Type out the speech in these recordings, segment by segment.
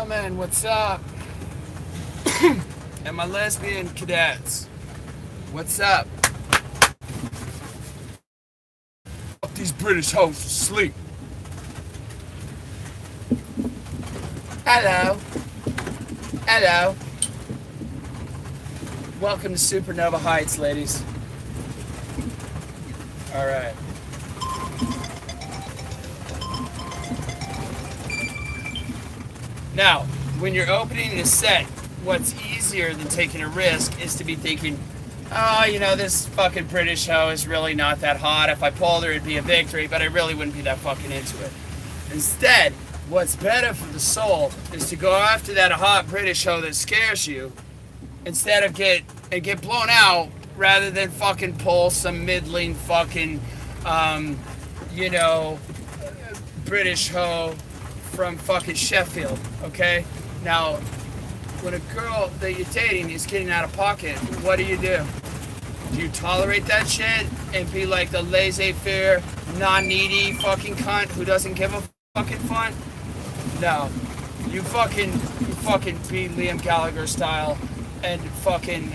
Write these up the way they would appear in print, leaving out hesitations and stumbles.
gentlemen, what's up? And my lesbian cadets, what's up? Fuck these British hoes to sleep. Hello. Hello. Welcome to Supernova Heights, ladies. Alright. Now, when you're opening a set, what's easier than taking a risk is to be thinking, oh, this fucking British hoe is really not that hot. If I pulled her, it'd be a victory, but I really wouldn't be that fucking into it. Instead, what's better for the soul is to go after that hot British hoe that scares you instead of get blown out rather than fucking pull some middling fucking, British hoe from fucking Sheffield, okay? Now, when a girl that you're dating is getting out of pocket, what do? Do you tolerate that shit and be like the laissez-faire, non-needy fucking cunt who doesn't give a fucking fuck? No. You fucking be Liam Gallagher style and fucking,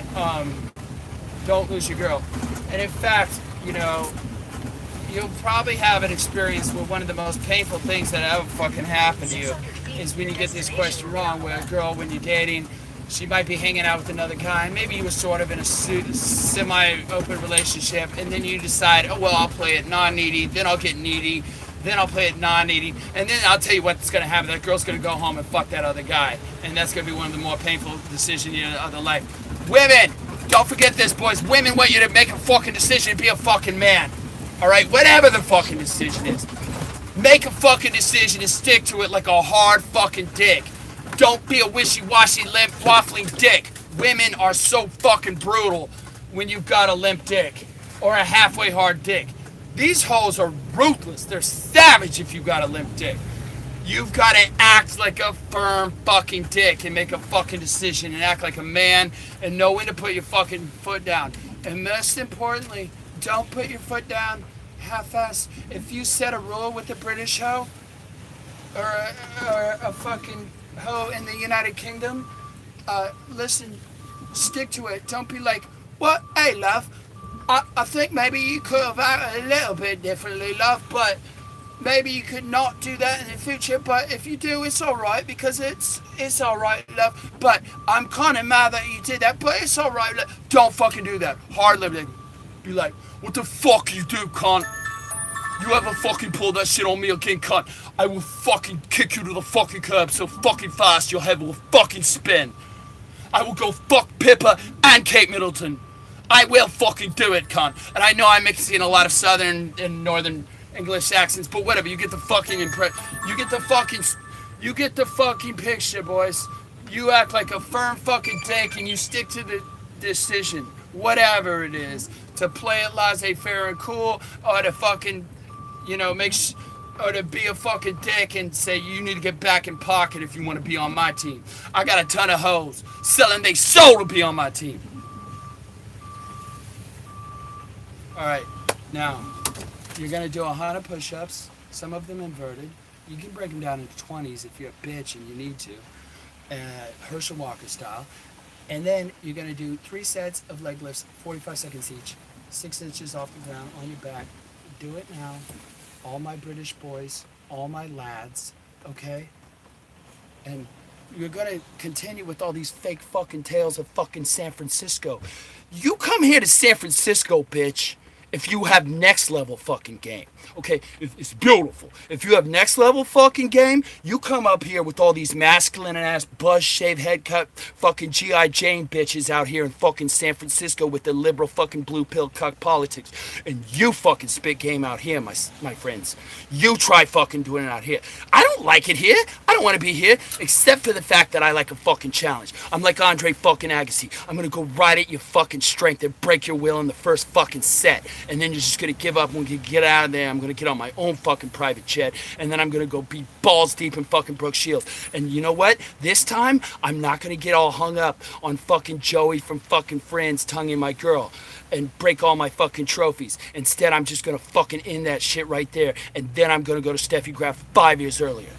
don't lose your girl. And in fact, you'll probably have an experience with one of the most painful things that ever fucking happened to you is when you get this question wrong, where a girl, when you're dating, she might be hanging out with another guy, and maybe you were sort of in a semi-open relationship, and then you decide, oh, well, I'll play it non-needy, then I'll get needy, then I'll play it non-needy, and then I'll tell you what's going to happen. That girl's going to go home and fuck that other guy, and that's going to be one of the more painful decisions in your other life. Women! Don't forget this, boys. Women want you to make a fucking decision and be a fucking man. Alright? Whatever the fucking decision is. Make a fucking decision and stick to it like a hard fucking dick. Don't be a wishy-washy, limp, waffling dick. Women are so fucking brutal when you've got a limp dick or a halfway hard dick. These hoes are ruthless. They're savage if you've got a limp dick. You've got to act like a firm fucking dick and make a fucking decision and act like a man and know when to put your fucking foot down. And most importantly, don't put your foot down half-ass. If you set a rule with a British hoe or a fucking hoe in the United Kingdom, listen, stick to it. Don't be like, what? Hey, love, I think maybe you could have acted a little bit differently, love, but maybe you could not do that in the future, but if you do, it's alright, because it's alright, love, but I'm kind of mad that you did that, but it's alright, love. Don't fucking do that. Hard living. Be like, what the fuck you do, cunt? You ever fucking pull that shit on me again, cunt? I will fucking kick you to the fucking curb so fucking fast your head will fucking spin. I will go fuck Pippa and Kate Middleton. I will fucking do it, cunt. And I know I'm mixing a lot of southern and northern English accents, but whatever, you get the fucking you get the fucking picture, boys. You act like a firm fucking dick and you stick to the decision, whatever it is, to play it laissez-faire and cool, or to fucking, or to be a fucking dick and say you need to get back in pocket if you want to be on my team. I got a ton of hoes selling they soul to be on my team. Alright, now, you're going to do 100 push-ups, some of them inverted. You can break them down into 20s if you're a bitch and you need to, Herschel Walker style. And then you're going to do 3 sets of leg lifts, 45 seconds each, 6 inches off the ground on your back. Do it now. All my British boys, all my lads, okay? And you're going to continue with all these fake fucking tales of fucking San Francisco. You come here to San Francisco, bitch, if you have next level fucking game. Okay, it's beautiful. If you have next level fucking game, you come up here with all these masculine ass buzz shaved head cut fucking G.I. Jane bitches out here in fucking San Francisco with the liberal fucking blue pill cuck politics. And you fucking spit game out here, my friends. You try fucking doing it out here. I don't like it here. I don't want to be here, except for the fact that I like a fucking challenge. I'm like Andre fucking Agassi. I'm gonna go right at your fucking strength and break your will in the first fucking set. And then you're just gonna give up when you get out of there. I'm gonna get on my own fucking private jet, and then I'm gonna go be balls deep in fucking Brooke Shields. And you know what? This time, I'm not gonna get all hung up on fucking Joey from fucking Friends tonguing my girl and break all my fucking trophies. Instead, I'm just gonna fucking end that shit right there, and then I'm gonna go to Steffi Graf 5 years earlier.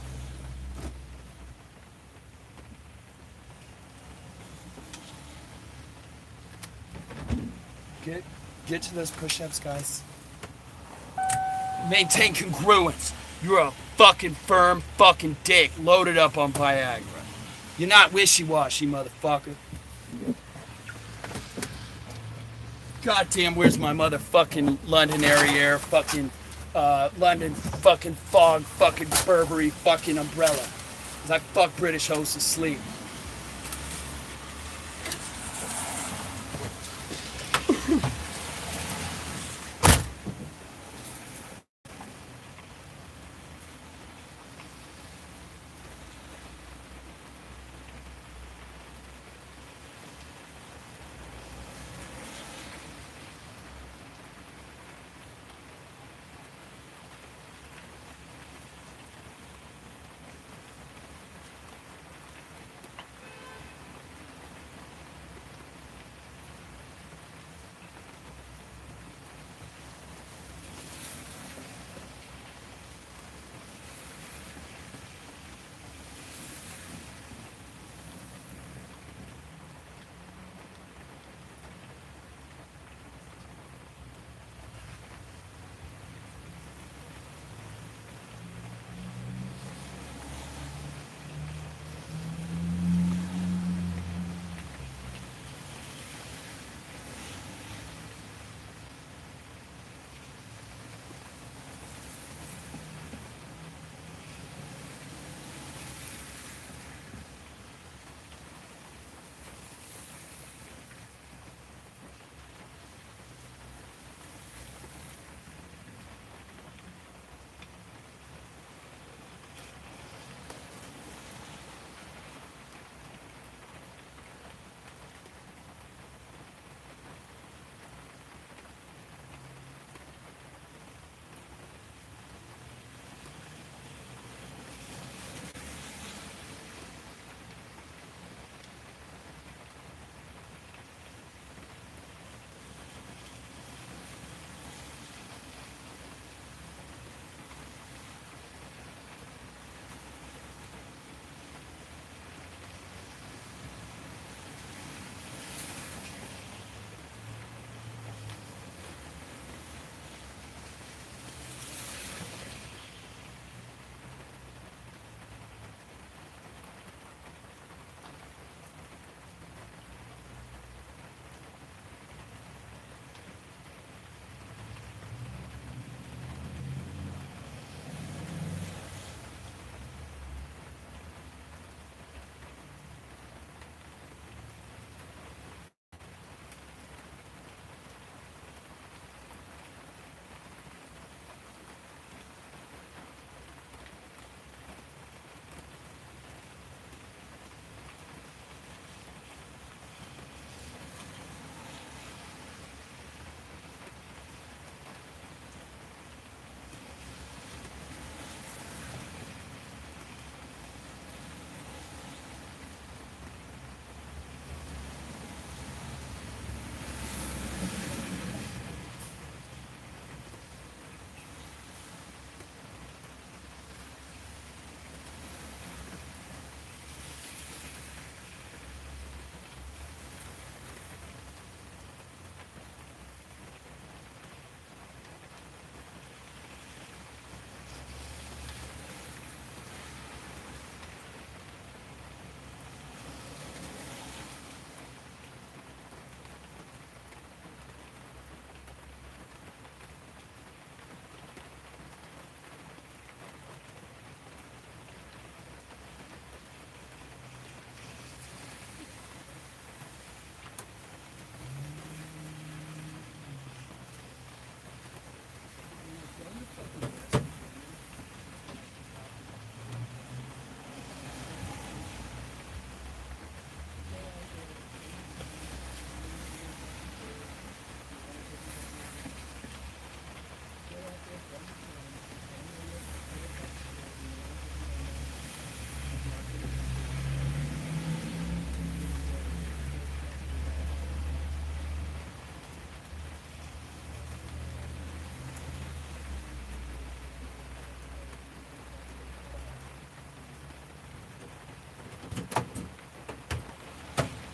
Get to those push-ups, guys. Maintain congruence. You're a fucking firm fucking dick loaded up on Viagra. You're not wishy-washy, motherfucker. Goddamn, where's my motherfucking Londonderry Air fucking London fucking fog fucking Burberry fucking umbrella? Cause I fuck British hosts asleep.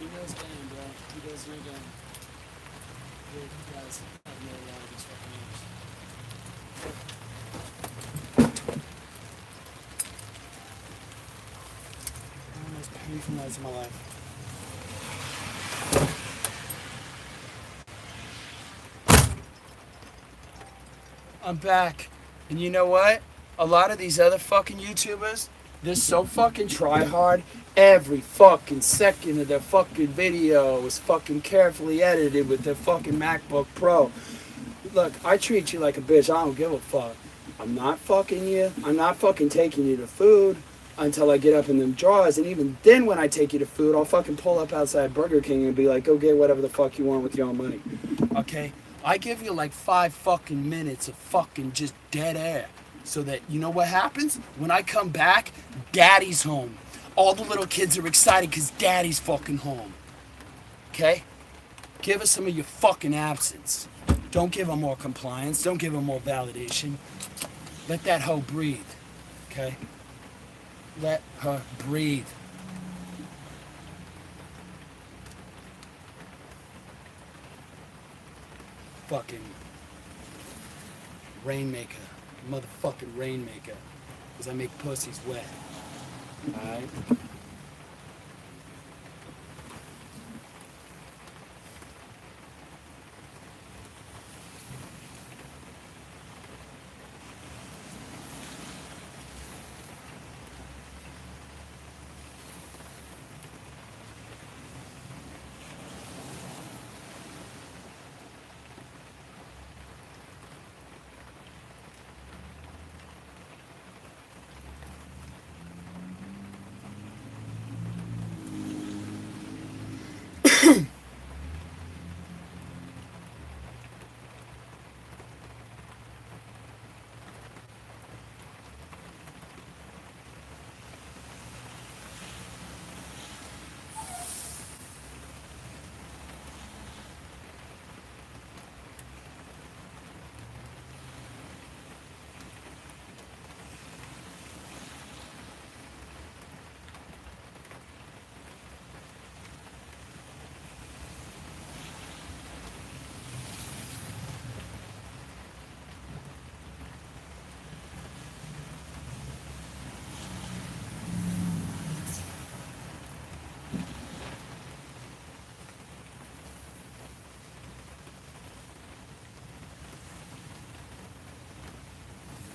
He knows game, bro. He knows your game. Here, guys. One of the most painful nights of my life. I'm back. And you know what? A lot of these other fucking YouTubers, they're so fucking try hard. Every fucking second of their fucking video is fucking carefully edited with their fucking MacBook Pro. Look, I treat you like a bitch. I don't give a fuck. I'm not fucking you. I'm not fucking taking you to food until I get up in them drawers. And even then when I take you to food, I'll fucking pull up outside Burger King and be like, go get whatever the fuck you want with your own money. Okay? I give you like 5 fucking minutes of fucking just dead air. So that, you know what happens? When I come back, daddy's home. All the little kids are excited because daddy's fucking home. Okay? Give us some of your fucking absence. Don't give her more compliance. Don't give her more validation. Let that hoe breathe. Okay? Let her breathe. Fucking rainmaker. Motherfucking rainmaker. Because I make pussies wet. Alright?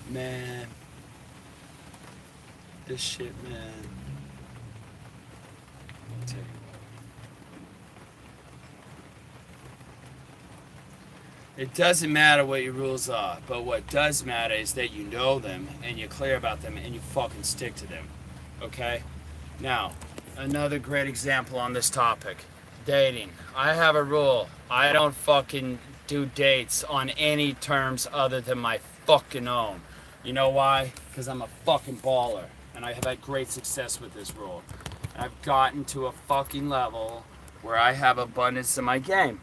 Man, this shit, man. I'll tell you what. It doesn't matter what your rules are, but what does matter is that you know them and you're clear about them and you fucking stick to them. Okay? Now, another great example on this topic. Dating. I have a rule. I don't fucking do dates on any terms other than my fucking own. You know why? Because I'm a fucking baller. And I have had great success with this rule. And I've gotten to a fucking level where I have abundance in my game.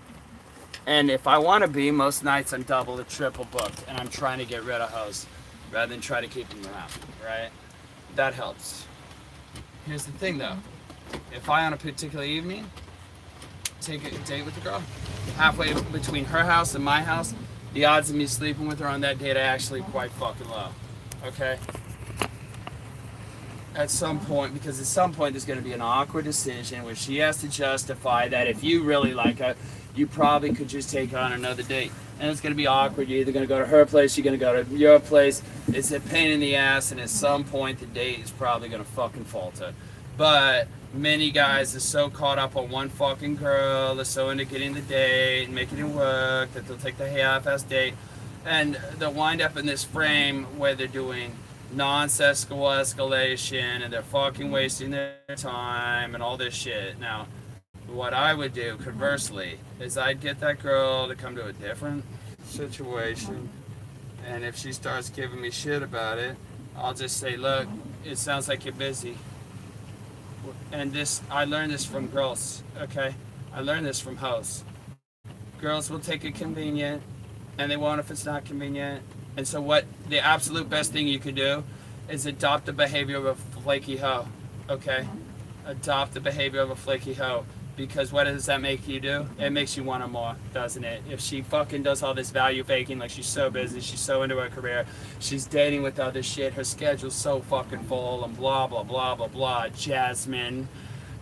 And if I want to be, most nights I'm double or triple booked. And I'm trying to get rid of hoes rather than try to keep them around. Right? That helps. Here's the thing though. If I on a particular evening take a date with a girl, halfway between her house and my house, the odds of me sleeping with her on that date are actually quite fucking low. Okay? At some point, because at some point there's going to be an awkward decision where she has to justify that if you really like her, you probably could just take her on another date. And it's going to be awkward. You're either going to go to her place, you're going to go to your place. It's a pain in the ass, and at some point the date is probably going to fucking falter. But many guys are so caught up on one fucking girl, they're so into getting the date and making it work that they'll take the half-ass date, and they'll wind up in this frame where they're doing non-sexual escalation and they're fucking wasting their time and all this shit. Now, what I would do, conversely, is I'd get that girl to come to a different situation, and if she starts giving me shit about it, I'll just say, look, it sounds like you're busy. And this, I learned this from girls, okay? I learned this from hoes. Girls will take it convenient, and they won't if it's not convenient. And so what the absolute best thing you could do is adopt the behavior of a flaky hoe, okay? Adopt the behavior of a flaky hoe. Because what does that make you do? It makes you want her more, doesn't it? If she fucking does all this value faking, like she's so busy, she's so into her career, she's dating with other shit, her schedule's so fucking full, and blah, blah, blah, blah, blah, Jasmine.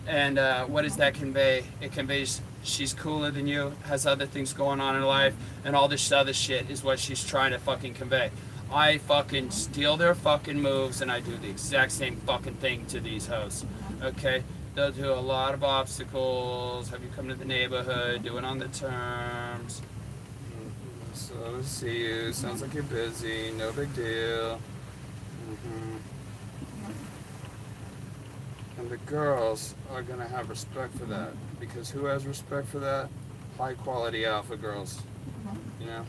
And what does that convey? It conveys she's cooler than you, has other things going on in her life, and all this other shit is what she's trying to fucking convey. I fucking steal their fucking moves, and I do the exact same fucking thing to these hoes. Okay? They'll do a lot of obstacles, have you come to the neighborhood, do it on the terms. So to see you, sounds like you're busy, no big deal. And the girls are gonna have respect for that, because who has respect for that? High quality alpha girls, you know?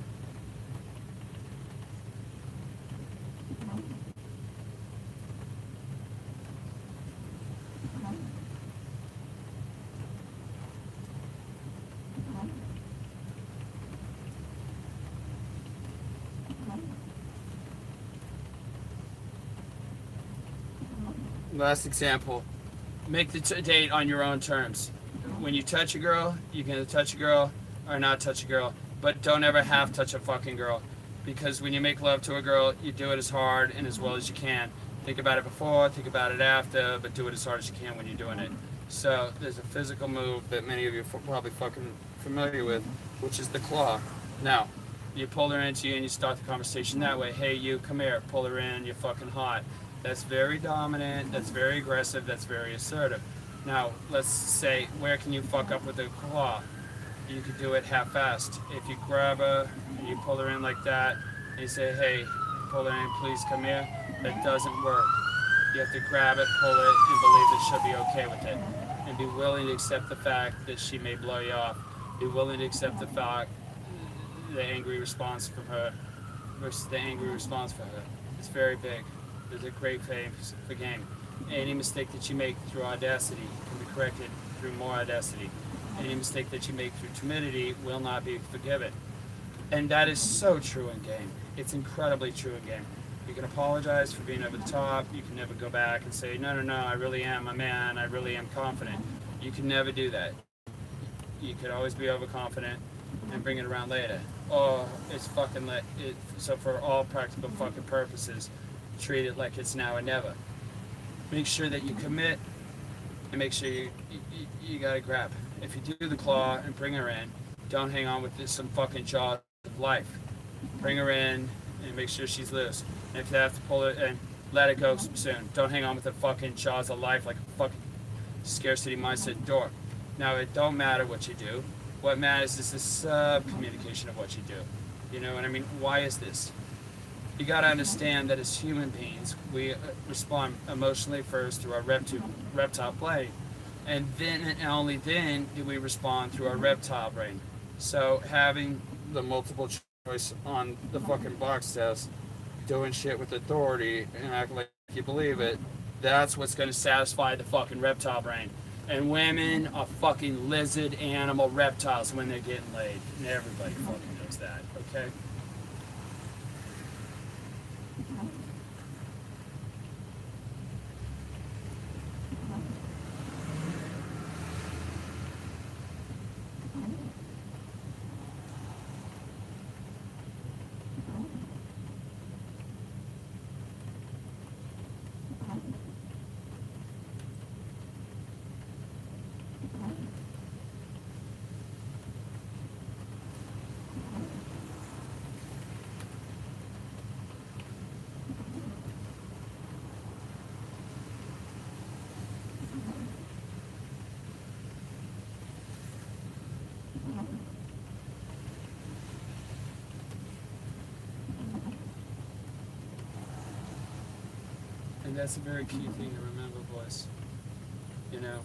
Last example, make the date on your own terms. When you touch a girl, you can touch a girl or not touch a girl, but don't ever half touch a fucking girl. Because when you make love to a girl, you do it as hard and as well as you can. Think about it before, think about it after, but do it as hard as you can when you're doing it. So there's a physical move that many of you are probably fucking familiar with, which is the claw. Now, you pull her into you and you start the conversation that way. Hey, you, come here, pull her in, you're fucking hot. That's very dominant, that's very aggressive, that's very assertive. Now, let's say, where can you fuck up with a claw? You could do it half-assed. If you grab her and you pull her in like that, and you say, hey, pull her in, please come here, that doesn't work. You have to grab it, pull it, and believe that she'll be okay with it. And be willing to accept the fact that she may blow you off. Be willing to accept the fact, the angry response from her versus the angry response for her. It's very big. There's a great for game. Any mistake that you make through audacity can be corrected through more audacity. Any mistake that you make through timidity will not be forgiven. And that is so true in game. It's incredibly true in game. You can apologize for being over the top. You can never go back and say, no, I really am a man. I really am confident. You can never do that. You could always be overconfident and bring it around later. Oh, it's fucking so for all practical fucking purposes, treat it like it's now or never. Make sure that you commit, and make sure you gotta grab. If you do the claw and bring her in, don't hang on with some fucking jaws of life. Bring her in and make sure she's loose. And if you have to pull it and let it go soon. Don't hang on with the fucking jaws of life like a fucking scarcity mindset dork. Now, it don't matter what you do. What matters is the sub-communication of what you do. You know what I mean? Why is this? You gotta understand that as human beings, we respond emotionally first through our reptile brain, and then and only then do we respond through our reptile brain. So having the multiple choice on the fucking box test, doing shit with authority and acting like you believe it, that's what's gonna satisfy the fucking reptile brain. And women are fucking lizard animal reptiles when they're getting laid, and everybody fucking knows that. Okay. And that's a very key thing to remember, boys. You know,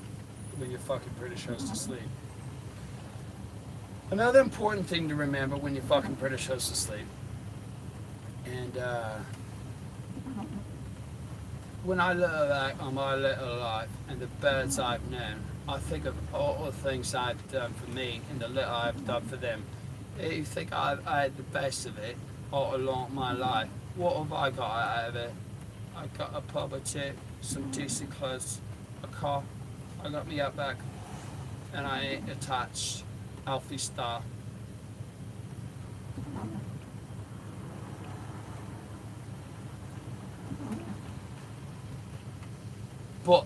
when your fucking British host to sleep. Another important thing to remember when your fucking British host to sleep. And when I look back on my little life and the birds I've known, I think of all the things I've done for me and the little I've done for them. You think I've had the best of it all along my life. What have I got out of it? I got a pub or two, some decent clothes, a car. I got me Outback and I ain't attached Alfie style. But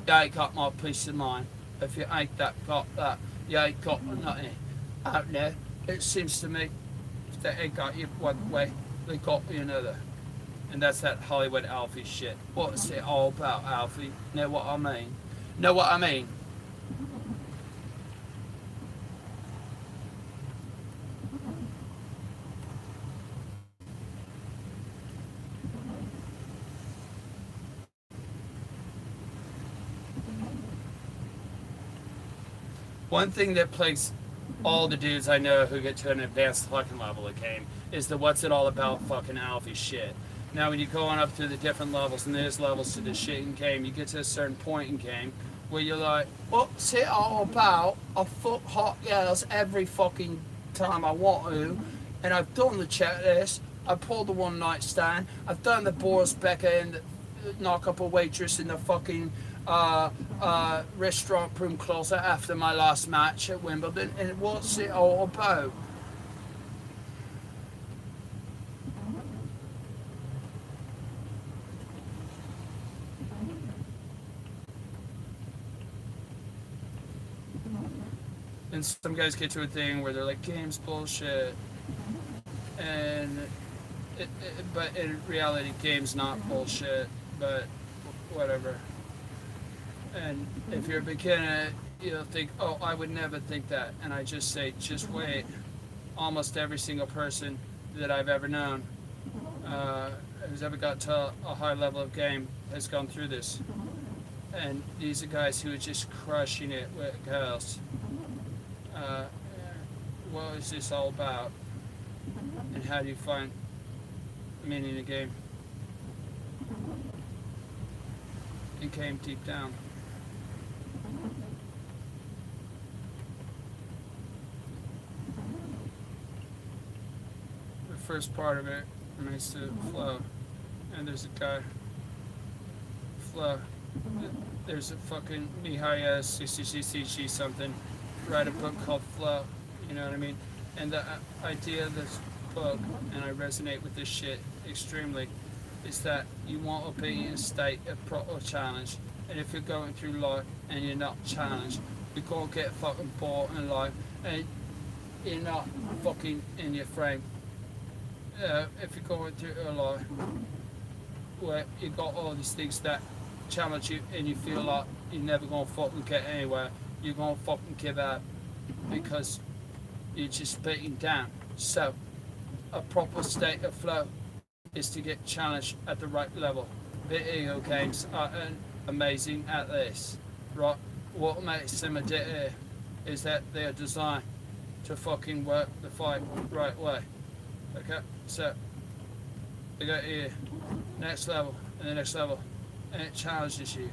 you ain't got my peace of mind. If you ain't got that, you ain't got nothing out there. It seems to me if they ain't got you one way, they got you another. And that's that Hollywood Alfie shit. What's it all about, Alfie? Know what I mean? Know what I mean? One thing that plagues all the dudes I know who get to an advanced fucking level of game is the what's it all about fucking Alfie shit. Now when you're going up through the different levels, and there's levels to the shit in game, you get to a certain point in game where you're like, what's it all about? I fuck hot girls every fucking time I want to, and I've done the checklist, I pulled the one night stand, I've done the Boris Becker and knock up a waitress in the fucking restaurant room closet after my last match at Wimbledon, and what's it all about? And some guys get to a thing where they're like, game's bullshit, and but in reality, game's not bullshit, but whatever. And if you're a beginner, you'll think, oh, I would never think that. And I just say, just wait. Almost every single person that I've ever known who's ever got to a high level of game has gone through this. And these are guys who are just crushing it with girls. What is this all about? And how do you find meaning in the game? It came deep down. The first part of it relates to flow, and there's a guy, flow. There's a fucking Mihai CCCC something, write a book called Flow. You know what I mean? And the idea of this book, and I resonate with this shit extremely, is that you want to be in a state of proper challenge. And if you're going through life and you're not challenged, you're going to get fucking bored in life, and you're not fucking in your frame. If you're going through a life where you got all these things that challenge you and you feel like you're never going to fucking get anywhere, you're going to fucking give up because you're just beaten down. So, a proper state of flow is to get challenged at the right level. Video games are amazing at this, right? What makes them addictive is that they are designed to fucking work the fight right way. Okay, so you go here, next level, and the next level, and it challenges you.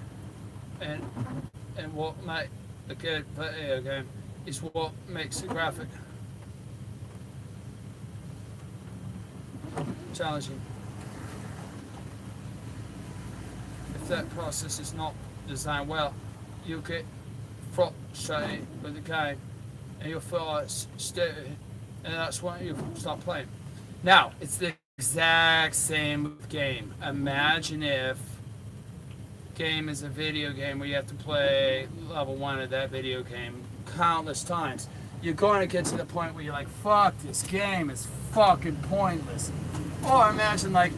And what makes a good video game is what makes a graphic challenging. If that process is not designed well, you'll get frustrated with the game and you'll feel like it's stupid, and that's when you stop playing. Now, it's the exact same game. Imagine if game is a video game where you have to play level 1 of that video game countless times. You're going to get to the point where you're like, fuck, this game is fucking pointless. Or imagine like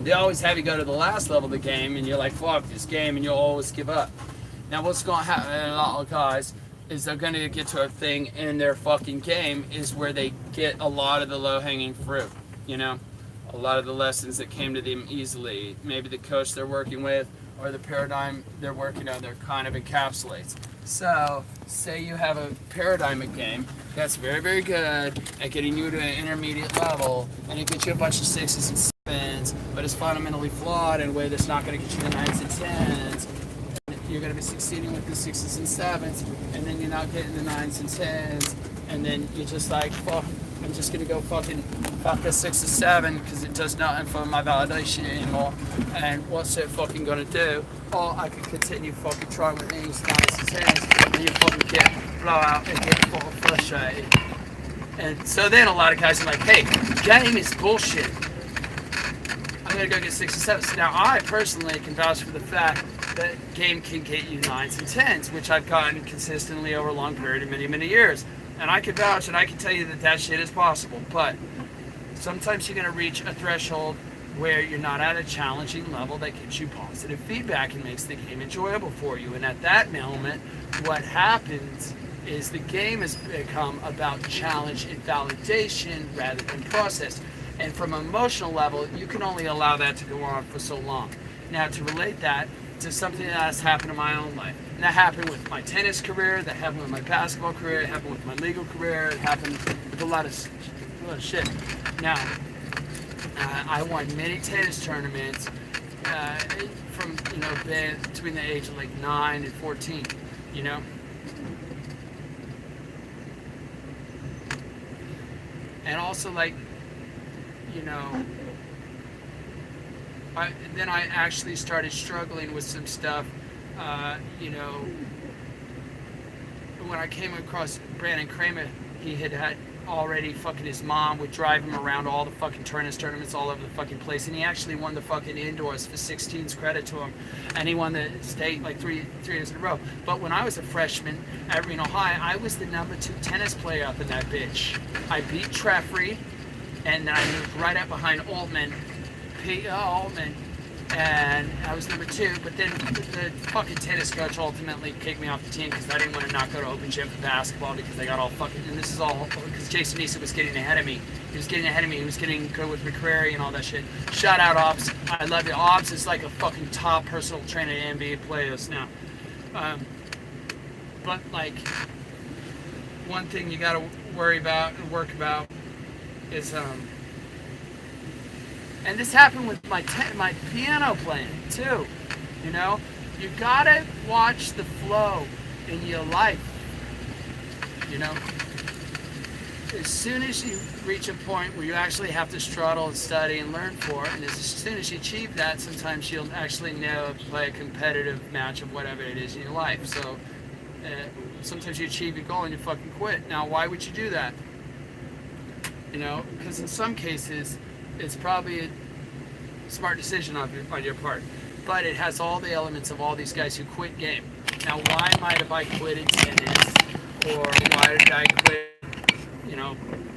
they always have you go to the last level of the game and you're like, fuck this game, and you'll always give up. Now what's going to happen in a lot of guys is they're going to get to a thing in their fucking game is where they get a lot of the low-hanging fruit, you know? A lot of the lessons that came to them easily. Maybe the coach they're working with or the paradigm they're working on, they're kind of encapsulates. So, say you have a paradigmic game that's very, very good at getting you to an intermediate level, and it gets you a bunch of 6s and 7s, but it's fundamentally flawed in a way that's not going to get you the 9s and 10s. You're going to be succeeding with the 6s and 7s, and then you're not getting the 9s and 10s, and then you're just like, fuck, I'm just gonna go fucking fuck a 6 or 7 because it does nothing for my validation anymore. And what's it fucking gonna do? Or I could continue fucking trying with these 9s and 10s, and you fucking get blowout and get fucking frustrated. And so then a lot of guys are like, hey, game is bullshit. I'm gonna go get 6 and 7s. Now I personally can vouch for the fact that game can get you 9s and 10s, which I've gotten consistently over a long period of many, many years. And I can vouch and I can tell you that that shit is possible. But sometimes you're gonna reach a threshold where you're not at a challenging level that gives you positive feedback and makes the game enjoyable for you. And at that moment, what happens is the game has become about challenge and validation rather than process. And from an emotional level, you can only allow that to go on for so long. Now, to relate that to something that has happened in my own life, and that happened with my tennis career, that happened with my basketball career, it happened with my legal career, it happened with a lot of shit. Now, I won many tennis tournaments from, between the age of like 9 and 14, you know? And also, like, then I actually started struggling with some stuff, when I came across Brandon Kramer, he had already fucking, his mom would drive him around all the fucking tennis tournaments all over the fucking place, and he actually won the fucking indoors for 16's credit to him, and he won the state like three years in a row. But when I was a freshman at Reno High, I was the number 2 tennis player up in that bitch. I beat Treffry, and then I moved right up behind Altman, and I was number 2, but then the fucking tennis coach ultimately kicked me off the team because I didn't want to not go to open gym for basketball because they got all fucking, and this is all because Jason Nisa was getting ahead of me. He was getting good with McCrary and all that shit. Shout out Ops. I love you. Ops is like a fucking top personal trainer to NBA players now. But like, one thing you gotta worry about and work about is, and this happened with my piano playing too, you gotta watch the flow in your life, as soon as you reach a point where you actually have to struggle and study and learn for it, and as soon as you achieve that, sometimes you'll actually know to play a competitive match of whatever it is in your life. So sometimes you achieve your goal and you fucking quit. Now, why would you do that? Because in some cases it's probably a smart decision on your part, but it has all the elements of all these guys who quit game. Now, why might have I quit in tennis, or why did I quit,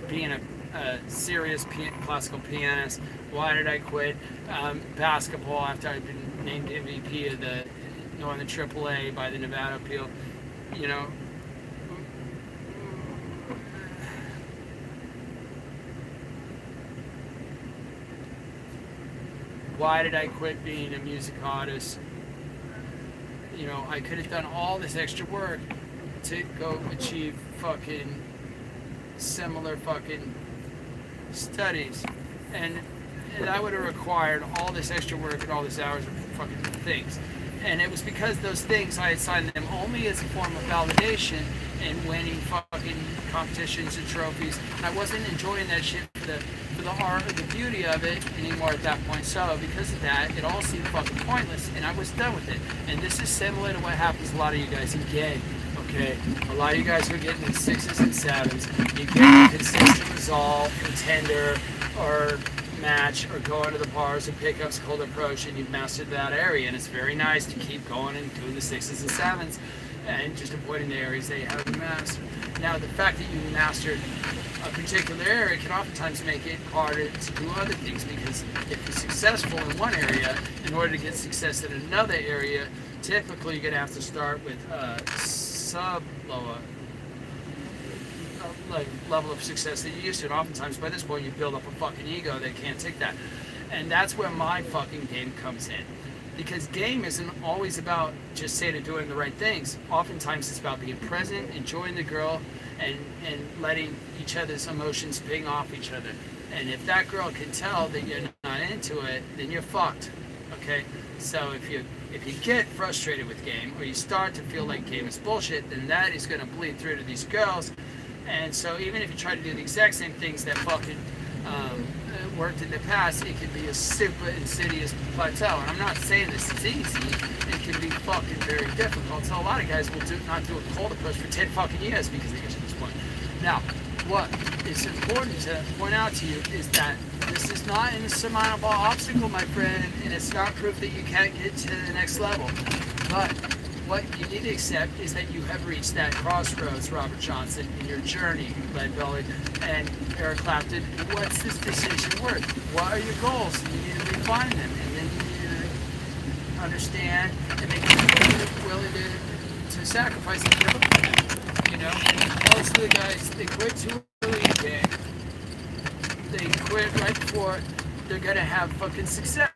being a serious classical pianist? Why did I quit basketball after I'd been named MVP of the Northern AAA by the Nevada Appeal? Why did I quit being a music artist? I could have done all this extra work to go achieve fucking similar fucking studies, and that would have required all this extra work and all these hours of fucking things. And it was because those things, I assigned them only as a form of validation and winning fucking competitions and trophies. I wasn't enjoying that shit for the art or the beauty of it anymore at that point. So because of that, it all seemed fucking pointless, and I was done with it. And this is similar to what happens to a lot of you guys in game. Okay, a lot of you guys are getting in 6s and 7s. You get a consistent resolve, contender, or match, or go into the bars and pickups called approach, and you've mastered that area. And it's very nice to keep going and doing the 6s and 7s and just avoiding the areas that you haven't mastered. Now, the fact that you mastered a particular area can oftentimes make it harder to do other things, because if you're successful in one area, in order to get success in another area, typically you're going to have to start with sub-lower level of success that you used to, and oftentimes by this point you build up a fucking ego that can't take that. And that's where my fucking game comes in, because game isn't always about just saying and doing the right things. Oftentimes it's about being present, enjoying the girl, and letting each other's emotions ping off each other. And if that girl can tell that you're not into it, then you're fucked. Okay, so if you get frustrated with game, or you start to feel like game is bullshit, then that is going to bleed through to these girls, And so even if you try to do the exact same things that fucking worked in the past, it can be a super insidious plateau. And I'm not saying this is easy. It can be fucking very difficult. So a lot of guys will not do a cold approach for 10 fucking years because they get to this point. Now, what is important to point out to you is that this is not an insurmountable obstacle, my friend, and it's not proof that you can't get to the next level. But what you need to accept is that you have reached that crossroads, Robert Johnson, in your journey, Lead Belly and Eric Clapton. What's this decision worth? What are your goals? You need to refine them, and then you need to understand and make you willing to sacrifice and give up. You know, most of the guys, they quit too early in the game. They quit right before they're gonna have fucking success.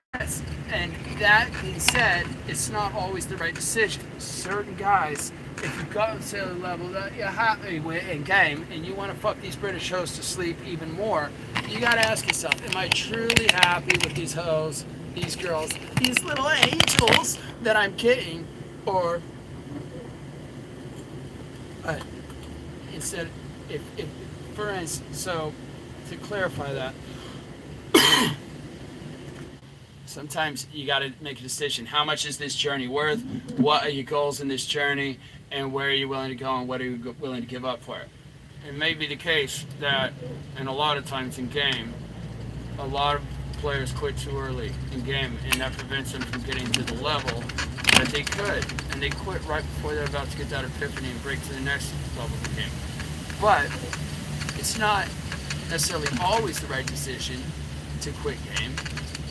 And that being said, it's not always the right decision. Certain guys, if you've gotten to a level that you're happy with in game and you want to fuck these British hoes to sleep even more, you gotta ask yourself, am I truly happy with these hoes, these girls, these little angels that I'm getting? Or instead, if for instance, so to clarify that, sometimes you got to make a decision. How much is this journey worth? What are your goals in this journey? And where are you willing to go and what are you willing to give up for it? It may be the case that, and a lot of times in game, a lot of players quit too early in game, and that prevents them from getting to the level that they could. And they quit right before they're about to get that epiphany and break to the next level of the game. But it's not necessarily always the right decision to quit game.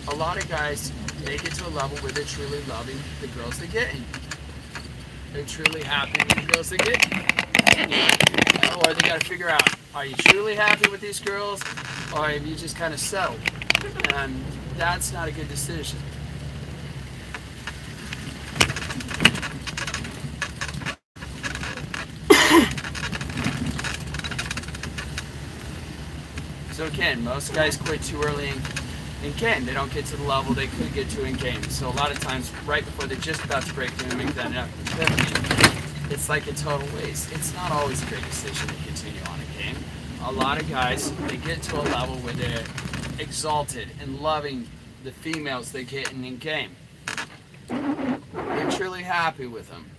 A lot of guys make it to a level where they're truly loving the girls they're getting. They're truly happy with the girls they're getting. Or they got to figure out, are you truly happy with these girls, or have you just kind of settled? And that's not a good decision. So again, most guys quit too early in game. They don't get to the level they could get to in game. So a lot of times, right before they're just about to break through and make that enough, it's like a total waste. It's not always a great decision to continue on a game. A lot of guys, they get to a level where they're exalted and loving the females they get in game. They're truly happy with them.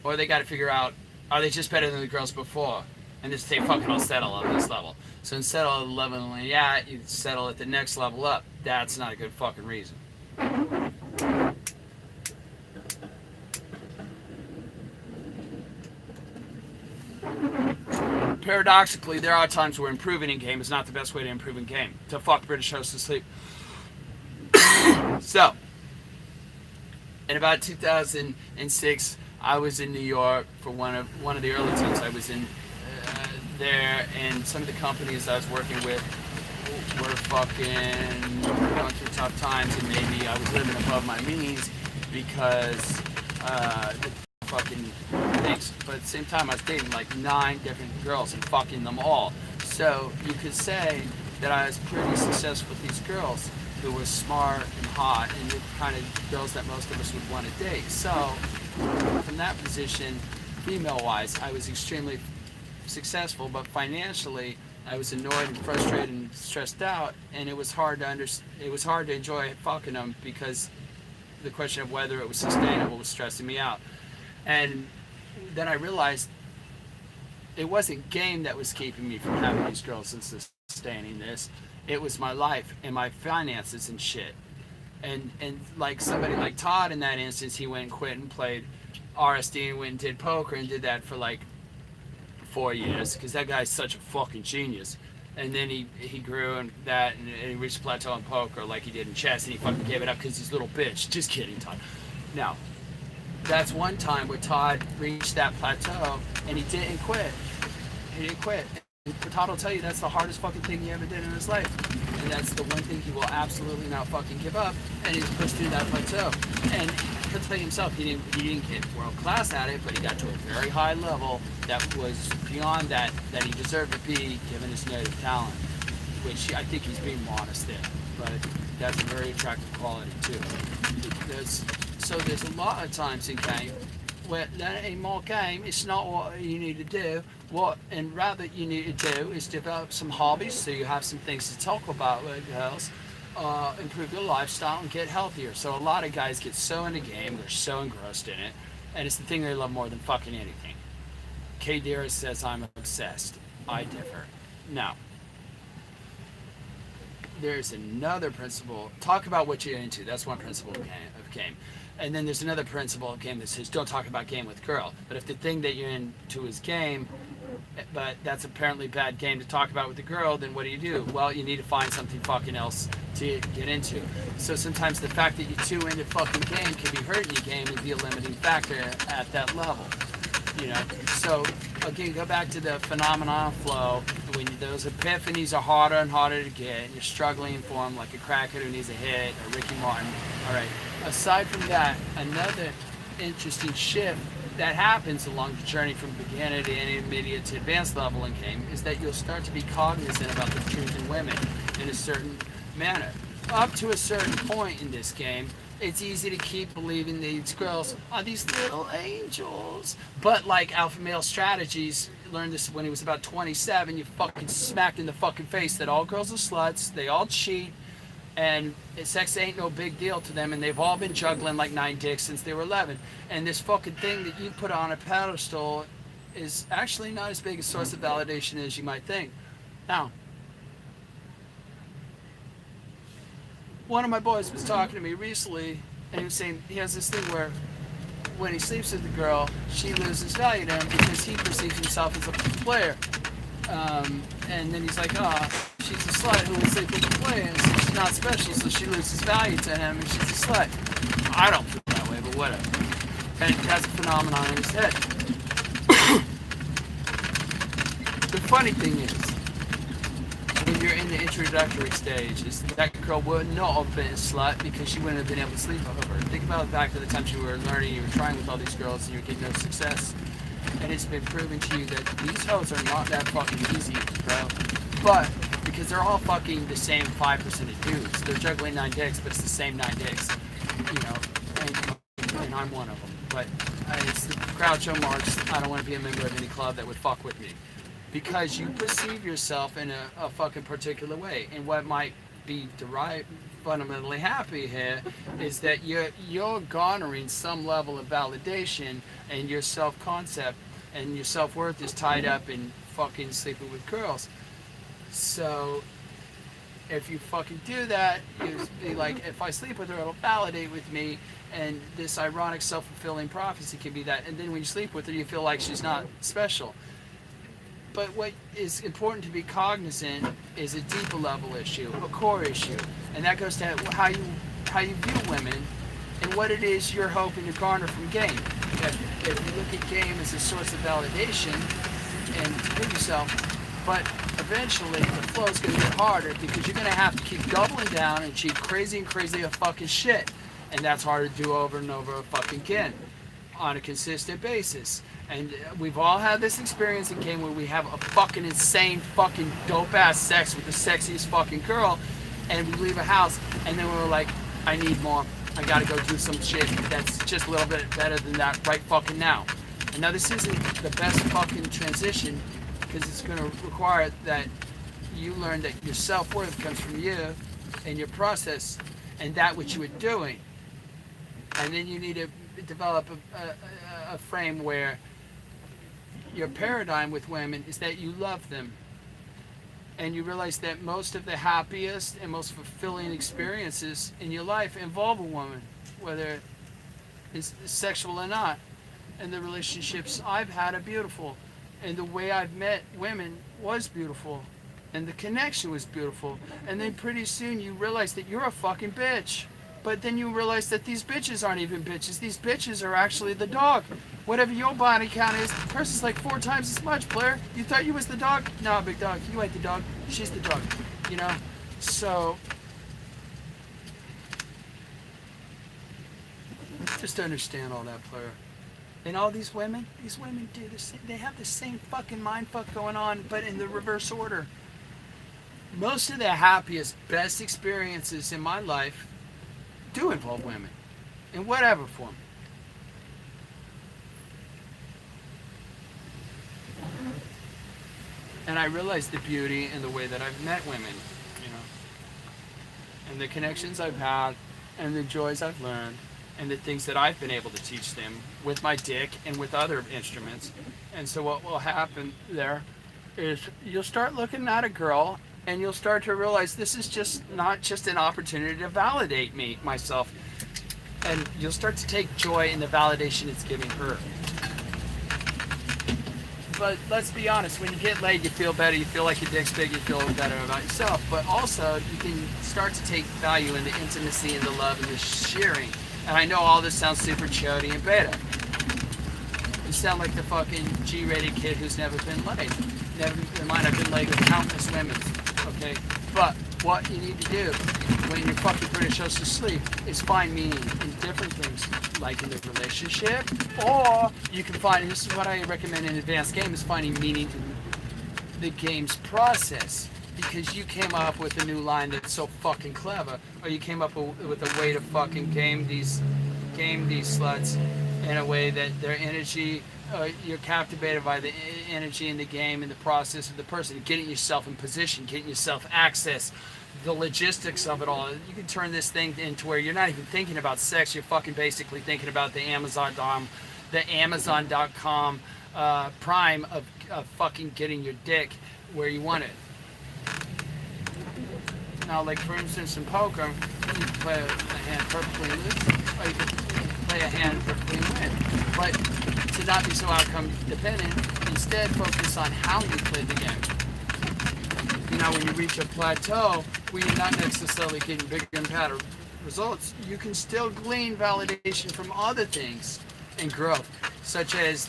Or they got to figure out, are they just better than the girls before? And just say, fuck it, I'll settle at this level. So instead of the level you're at, you settle at the next level up. That's not a good fucking reason. Paradoxically, there are times where improving in game is not the best way to improve in game. To fuck British hosts to sleep. So, in about 2006, I was in New York for one of the early times I was in there, and some of the companies I was working with were fucking going through tough times, and maybe I was living above my means because the fucking things. But at the same time, I was dating like 9 different girls and fucking them all. So you could say that I was pretty successful with these girls who were smart and hot and the kind of girls that most of us would want to date. So from that position, female-wise, I was extremely successful, but financially I was annoyed and frustrated and stressed out, and it was hard to enjoy fucking them because the question of whether it was sustainable was stressing me out. And then I realized it wasn't game that was keeping me from having these girls and sustaining this. It was my life and my finances and shit. And like somebody like Todd in that instance, he went and quit and played RSD and went and did poker and did that for like 4 years, because that guy's such a fucking genius. And then he grew and that, and he reached a plateau in poker like he did in chess, and he fucking gave it up because he's a little bitch. Just kidding, Todd. Now, that's one time where Todd reached that plateau and he didn't quit. He didn't quit. And Todd will tell you that's the hardest fucking thing he ever did in his life. And that's the one thing he will absolutely not fucking give up. And he's pushed through that plateau. And he'll tell you himself, he didn't get world class at it, but he got to a very high level that was beyond that he deserved to be, given his native talent. Which I think he's being modest there. But that's a very attractive quality too. So there's a lot of times in game Well, that ain't more game. It's not what you need to do. What and rather you need to do is develop some hobbies so you have some things to talk about with girls, improve your lifestyle and get healthier. So a lot of guys get so into game, they're so engrossed in it, and it's the thing they love more than fucking anything. Kay Dara says I'm obsessed. I differ. Now, there's another principle. Talk about what you're into. That's one principle of game. And then there's another principle of game that says don't talk about game with girl. But if the thing that you're into is game, but that's apparently bad game to talk about with the girl, then what do? Well, you need to find something fucking else to get into. So sometimes the fact that you're too into fucking game can be hurting your game and be a limiting factor at that level. You know, so again, go back to the phenomenon flow. When those epiphanies are harder and harder to get, and you're struggling for them like a crackhead who needs a hit or Ricky Martin. All right. Aside from that, another interesting shift that happens along the journey from beginner to intermediate to advanced level in game is that you'll start to be cognizant about the truth in women in a certain manner. Up to a certain point in this game, it's easy to keep believing these girls are these little angels. But like Alpha Male Strategies, learned this when he was about 27, you fucking smacked in the fucking face that all girls are sluts, they all cheat, and sex ain't no big deal to them, and they've all been juggling like 9 dicks since they were 11. And this fucking thing that you put on a pedestal is actually not as big a source of validation as you might think. Now, one of my boys was talking to me recently, and he was saying he has this thing where when he sleeps with a girl, she loses value to him because he perceives himself as a player. And then he's like, oh, she's a slut who will sleep with a player, and so she's not special, so she loses value to him, and she's a slut. I don't feel that way, but whatever. And that's a phenomenon in his head. The funny thing is, when you're in the introductory stages, that girl would not have been a slut because she wouldn't have been able to sleep with her. Think about the fact that the times you were learning, you were trying with all these girls, and you were getting no success. And it's been proven to you that these hoes are not that fucking easy, bro. But, because they're all fucking the same 5% of dudes. They're juggling 9 dicks, but it's the same 9 dicks. You know, and I'm one of them. But it's the Groucho Marx, I don't want to be a member of any club that would fuck with me. Because you perceive yourself in a fucking particular way. And what might be derived fundamentally happy here is that you're garnering some level of validation, and your self-concept and your self-worth is tied up in fucking sleeping with girls. So if you fucking do that, you be like, if I sleep with her, it'll validate with me, and this ironic self-fulfilling prophecy can be that. And then when you sleep with her, you feel like she's not special. But what is important to be cognizant is a deeper level issue, a core issue, and that goes to how you view women and what it is you're hoping to garner from game. If you look at game as a source of validation and to prove yourself, but eventually the flow is going to get harder because you're going to have to keep doubling down and cheat crazy and crazy of fucking shit, and that's hard to do over and over fucking again on a consistent basis. And we've all had this experience in game where we have a fucking insane fucking dope ass sex with the sexiest fucking girl, and we leave a house and then we're like, I need more. I gotta go do some shit that's just a little bit better than that right fucking now. And now this isn't the best fucking transition because it's gonna require that you learn that your self-worth comes from you and your process and that which you are doing. And then you need to develop a frame where your paradigm with women is that you love them, and you realize that most of the happiest and most fulfilling experiences in your life involve a woman, whether it's sexual or not. And the relationships I've had are beautiful, and the way I've met women was beautiful, and the connection was beautiful. And then pretty soon you realize that you're a fucking bitch. But then you realize that these bitches aren't even bitches. These bitches are actually the dog. Whatever your body count is, hers is like 4 times as much, Blair. You thought you was the dog? No, big dog. You ain't the dog. She's the dog. You know? So, just understand all that, Blair. And all these women do the same. They have the same fucking mindfuck going on, but in the reverse order. Most of the happiest, best experiences in my life do involve women, in whatever form. And I realized the beauty in the way that I've met women, you know, and the connections I've had, and the joys I've learned, and the things that I've been able to teach them with my dick and with other instruments. And so what will happen there is you'll start looking at a girl and you'll start to realize this is just not just an opportunity to validate myself, and you'll start to take joy in the validation it's giving her. But let's be honest, when you get laid, you feel better, you feel like your dick's big, you feel better about yourself. But also, you can start to take value in the intimacy and the love and the sharing. And I know all this sounds super chody and beta. You sound like the fucking G-rated kid who's never been laid. Never mind, I've been laid with countless women, okay? But what you need to do when your fucking British host is asleep is find meaning in different things, like in the relationship, or you can find, and this is what I recommend in advanced game, is finding meaning in the game's process. Because you came up with a new line that's so fucking clever, or you came up with a way to fucking game these sluts in a way that their energy, you're captivated by the energy in the game and the process of the person, getting yourself in position, getting yourself access, the logistics of it all. You can turn this thing into where you're not even thinking about sex, you're fucking basically thinking about the Amazon.com prime of fucking getting your dick where you want it. Now, like for instance in poker, you can play a hand perfectly and lose, or you can play a hand perfectly and win. But to not be so outcome dependent, instead focus on how you play the game. You know, when you reach a plateau where you're not necessarily getting bigger and better results, you can still glean validation from other things and growth, such as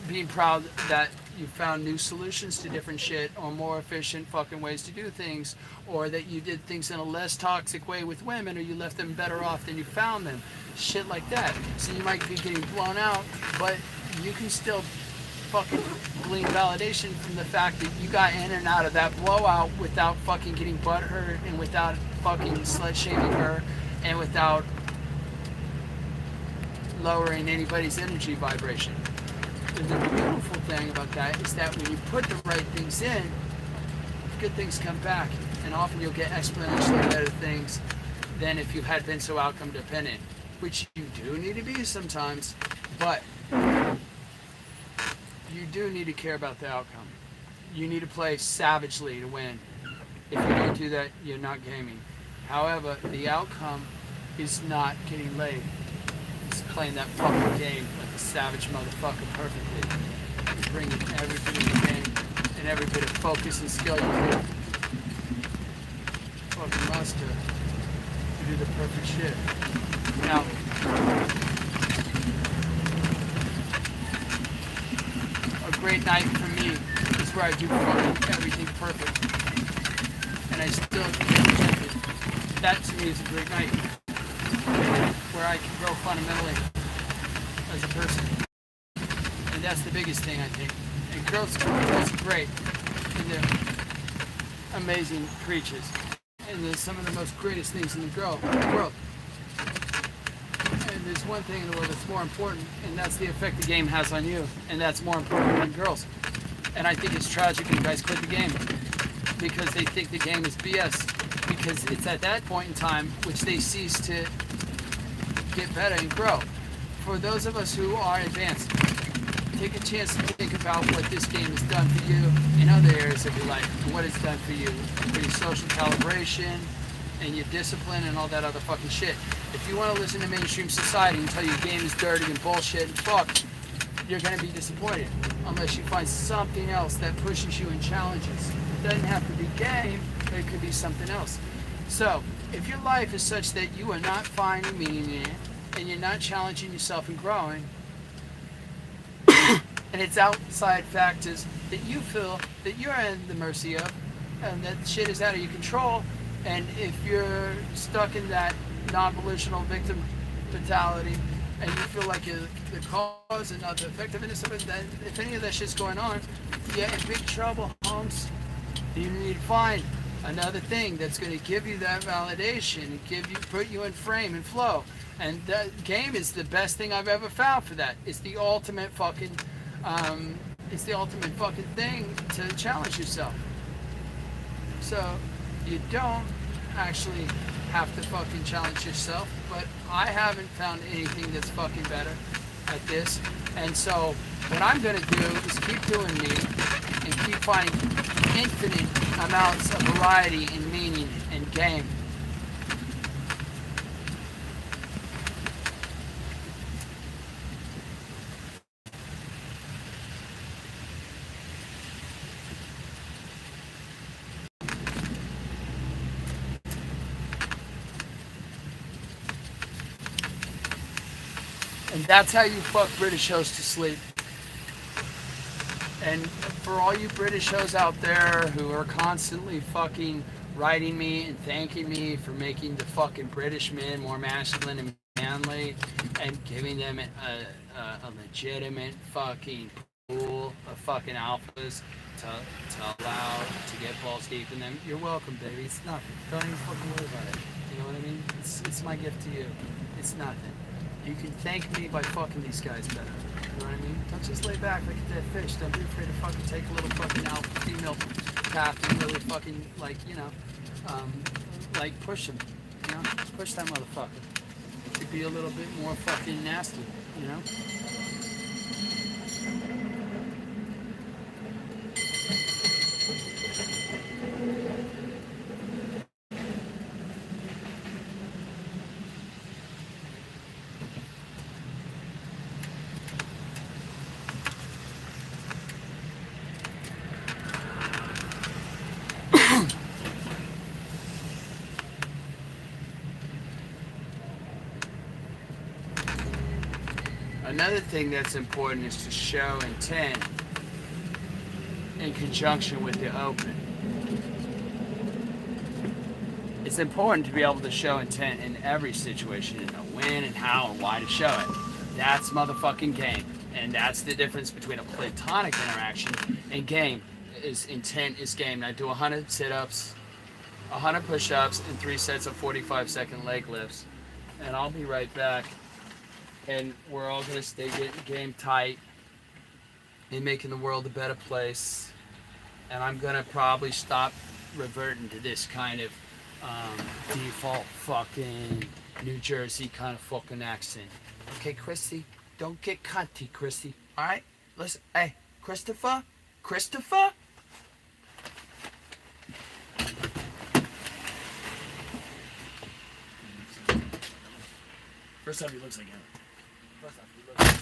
being proud that you found new solutions to different shit, or more efficient fucking ways to do things, or that you did things in a less toxic way with women, or you left them better off than you found them. Shit like that. So you might be getting blown out, but you can still fucking glean validation from the fact that you got in and out of that blowout without fucking getting butthurt, and without fucking slut shaming her, and without lowering anybody's energy vibration. And the beautiful thing about that is that when you put the right things in, good things come back, and often you'll get exponentially better things than if you had been so outcome dependent, which you do need to be sometimes, but you do need to care about the outcome. You need to play savagely to win. If you don't do that, you're not gaming. However, the outcome is not getting laid. It's playing that fucking game like a savage motherfucker perfectly. You're bringing every bit of the game and every bit of focus and skill you can. Fucking muster to do the perfect shit. Now, a great night for me is where I do fucking everything perfect, and I still get rejected. That to me is a great night, where I can grow fundamentally as a person, and that's the biggest thing I think. And girls are great, and they're amazing creatures, and they're some of the most greatest things in the world. And there's one thing in the world that's more important, and that's the effect the game has on you, and that's more important than girls. And I think it's tragic when guys quit the game because they think the game is BS, because it's at that point in time which they cease to get better and grow. For those of us who are advanced, take a chance to think about what this game has done for you in other areas of your life, and what it's done for you, for your social calibration and your discipline and all that other fucking shit. If you want to listen to mainstream society and tell you the game is dirty and bullshit and fucked, you're going to be disappointed unless you find something else that pushes you and challenges. It doesn't have to be game, but it could be something else. So, if your life is such that you are not finding meaning in it, and you're not challenging yourself and growing, and it's outside factors that you feel that you're in the mercy of, and that shit is out of your control, and if you're stuck in that non-volitional victim mentality, and you feel like you're the cause and not the effectiveness of it, then if any of that shit's going on, you're in big trouble, Holmes. You need to find another thing that's going to give you that validation and put you in frame and flow. And the game is the best thing I've ever found for that. It's the ultimate fucking It's the ultimate fucking thing to challenge yourself. So you don't actually have to fucking challenge yourself, but I haven't found anything that's fucking better at this. And so what I'm gonna do is keep doing me and keep finding infinite amounts of variety and meaning and game. And that's how you fuck British hoes to sleep. And for all you British hoes out there who are constantly fucking writing me and thanking me for making the fucking British men more masculine and manly and giving them a legitimate fucking pool of fucking alphas to allow to get balls deep in them, you're welcome, baby. It's nothing. Don't even fucking worry about it. You know what I mean? It's my gift to you. It's nothing. You can thank me by fucking these guys better. You know what I mean? Don't just lay back like a dead fish. Don't be afraid to fucking take a little fucking alpha female path and really fucking, like, like push them. You know? Push that motherfucker. To be a little bit more fucking nasty, you know? Another thing that's important is to show intent in conjunction with the open. It's important to be able to show intent in every situation and know when and how and why to show it. That's motherfucking game. And that's the difference between a platonic interaction and game. Is intent is game. Now do 100 sit-ups, 100 push-ups, and 3 sets of 45-second leg lifts. And I'll be right back. And we're all going to stay getting game tight and making the world a better place. And I'm going to probably stop reverting to this kind of default fucking New Jersey kind of fucking accent. Okay, Christy? Don't get cunty, Christy. Alright? Listen. Hey, Christopher? Christopher? First time he looks like him. First time he looks like him.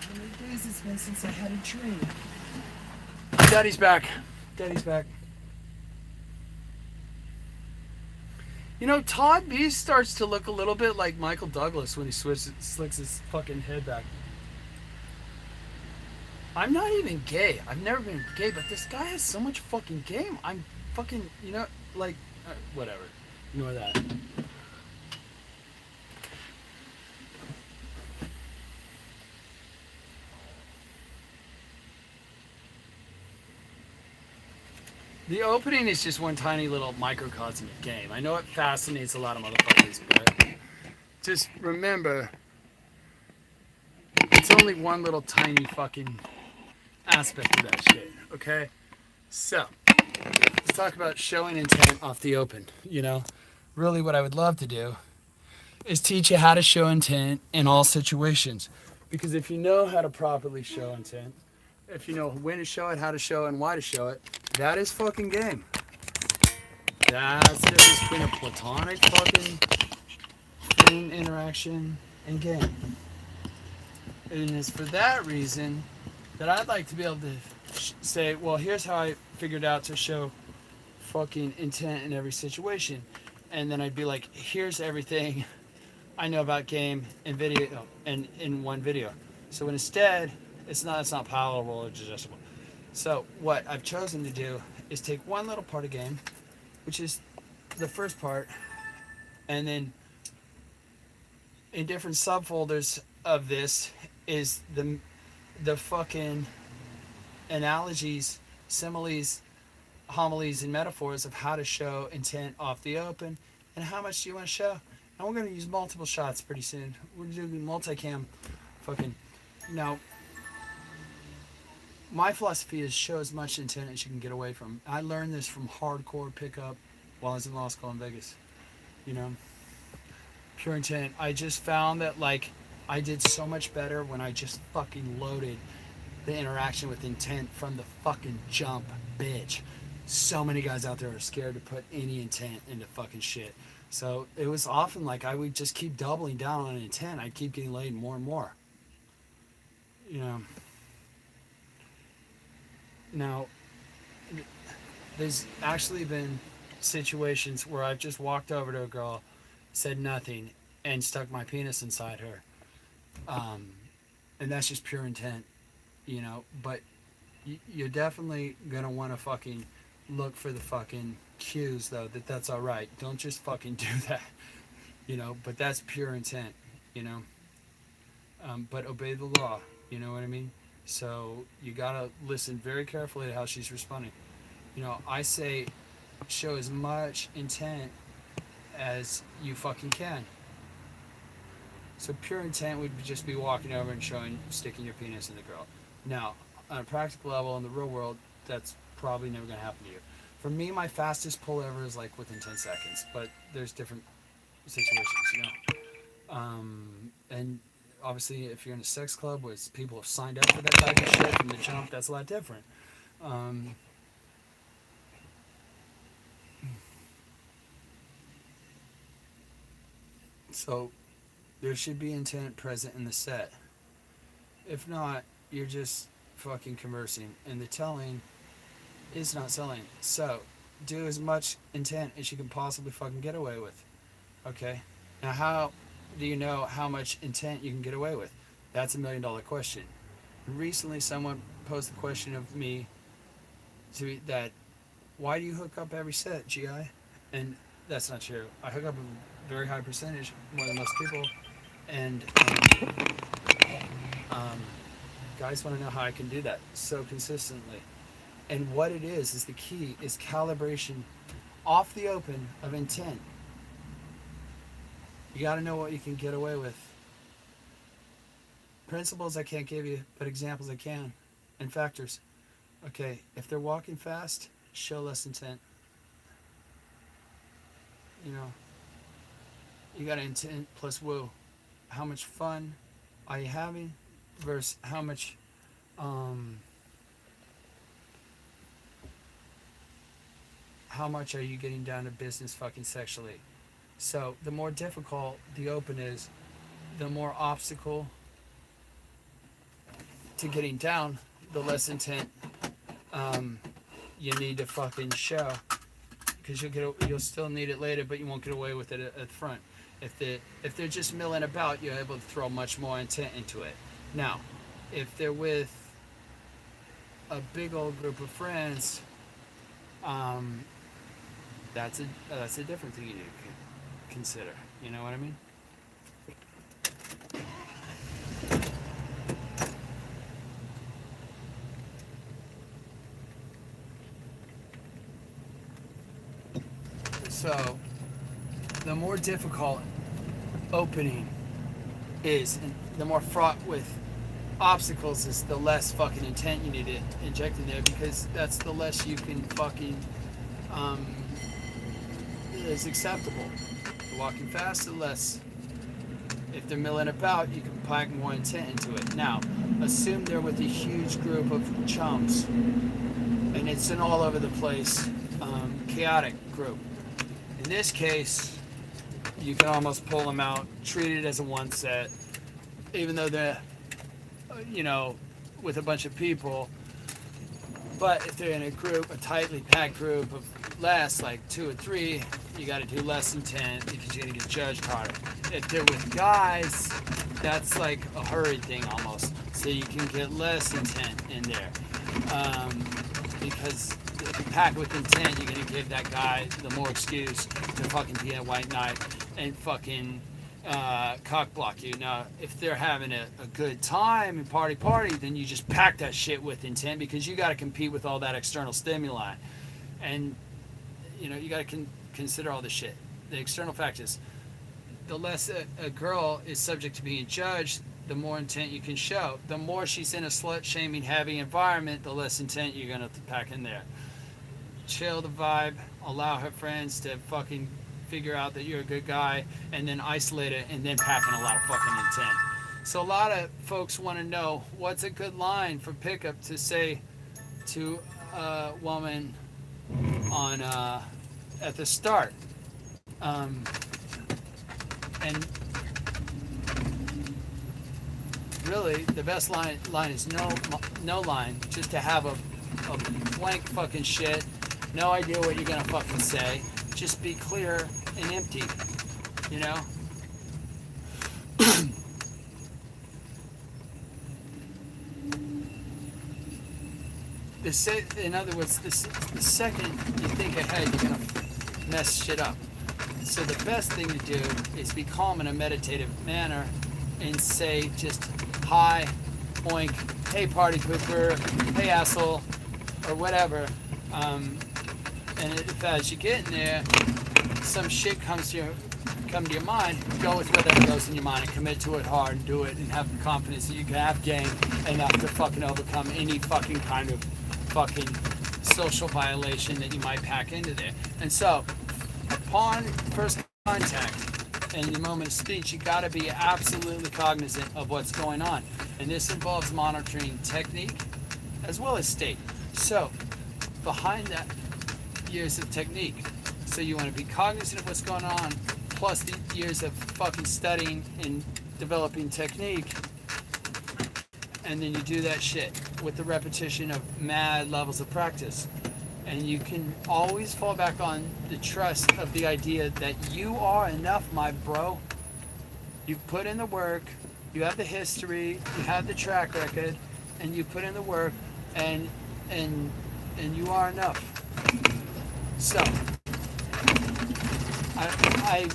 how many days it's been since I had a dream. Daddy's back. Daddy's back. You know, Todd B starts to look a little bit like Michael Douglas when he slicks his fucking head back. I'm not even gay. I've never been gay, but this guy has so much fucking game. I'm fucking, you know, like, whatever. Ignore that. The opening is just one tiny little microcosm of game. I know it fascinates a lot of motherfuckers, but just remember, it's only one little tiny fucking aspect of that shit, okay? So, let's talk about showing intent off the open, you know? Really what I would love to do is teach you how to show intent in all situations. Because if you know how to properly show intent, if you know when to show it, how to show it, and why to show it, that is fucking game. That's the difference between a platonic fucking interaction and game. And it's for that reason that I'd like to be able to say, well, here's how I figured out to show fucking intent in every situation. And then I'd be like, here's everything I know about game and video and in one video. So instead, it's not palatable or digestible. So what I've chosen to do is take one little part of game, which is the first part, and then in different subfolders of this is the fucking analogies, similes, homilies, and metaphors of how to show intent off the open and how much do you want to show. And we're going to use multiple shots pretty soon. We're doing multicam fucking. Now, my philosophy is show as much intent as you can get away from. I learned this from hardcore pickup while I was in law school in Vegas. You know, pure intent. I just found that, like, I did so much better when I just fucking loaded the interaction with intent from the fucking jump, bitch. So many guys out there are scared to put any intent into fucking shit. So it was often like I would just keep doubling down on intent. I'd keep getting laid more and more. You know. Now, there's actually been situations where I've just walked over to a girl, said nothing, and stuck my penis inside her. And that's just pure intent, you know. But you're definitely going to want to fucking look for the fucking cues, though, that's all right. Don't just fucking do that, you know. But that's pure intent, you know. But obey the law, you know what I mean? So you gotta listen very carefully to how she's responding. You know, I say show as much intent as you fucking can. So pure intent would just be walking over and sticking your penis in the girl. Now, on a practical level in the real world, that's probably never gonna happen to you. For me, my fastest pull ever is like within 10 seconds, but there's different situations, you know. And obviously, if you're in a sex club where people have signed up for that type of shit from the jump, that's a lot different. So there should be intent present in the set. If not, you're just fucking conversing, and the telling is not selling. So do as much intent as you can possibly fucking get away with. Okay? Now, how do you know how much intent you can get away with? That's $1 million question. Recently, someone posed the question of me that, why do you hook up every set, GI? And that's not true. I hook up a very high percentage, more than most people, and guys want to know how I can do that so consistently. And what it is the key is calibration off the open of intent. You got to know what you can get away with. Principles I can't give you, but examples I can. And factors. Okay, if they're walking fast, show less intent. You know, you got intent plus woo. How much fun are you having versus how much are you getting down to business fucking sexually? So the more difficult the open is, the more obstacle to getting down, the less intent you need to fucking show, because you'll still need it later, but you won't get away with it at the front. If they're just milling about, you're able to throw much more intent into it. Now, if they're with a big old group of friends, that's a different thing you need to consider. You know what I mean? So, the more difficult opening is, and the more fraught with obstacles is, the less fucking intent you need to inject in there, because that's the less you can fucking is acceptable. If you're walking fast, the less. If they're milling about, you can pack more intent into it. Now, assume they're with a huge group of chums, and it's an all over the place, chaotic group. In this case, you can almost pull them out, treat it as a one set, even though they're, with a bunch of people. But if they're in a group, a tightly packed group of less, like 2 or 3, you got to do less intent because you're going to get judged harder. If they're with guys, that's like a hurried thing almost. So you can get less intent in there. Because if you pack with intent, you're going to give that guy the more excuse to fucking be a white knight and fucking cock block you. Now, if they're having a good time and party, then you just pack that shit with intent, because you got to compete with all that external stimuli. And, you got to consider all this shit. The external factors. The less a girl is subject to being judged, the more intent you can show. The more she's in a slut-shaming heavy environment, the less intent you're going to pack in there. Chill the vibe, allow her friends to fucking figure out that you're a good guy, and then isolate it, and then pack in a lot of fucking intent. So a lot of folks want to know, what's a good line for pickup to say to a woman on at the start? And really, the best line is no line, just to have a blank fucking shit, no idea what you're gonna fucking say, just be clear and empty, In other words, the second you think ahead, you're gonna mess shit up. So the best thing to do is be calm in a meditative manner and say just hi, oink, hey party pooper, hey asshole, or whatever. And if as you get in there, some shit come to your mind, go with whatever goes in your mind and commit to it hard and do it, and have the confidence that you can have game enough to fucking overcome any fucking kind of fucking social violation that you might pack into there. And so, upon first contact and the moment of speech, you got to be absolutely cognizant of what's going on. And this involves monitoring technique as well as state. So, behind that, years of technique. So you want to be cognizant of what's going on, plus the years of fucking studying and developing technique. And then you do that shit with the repetition of mad levels of practice. And you can always fall back on the trust of the idea that you are enough, my bro. You've put in the work, you have the history, you have the track record, and you put in the work, and you are enough. So, I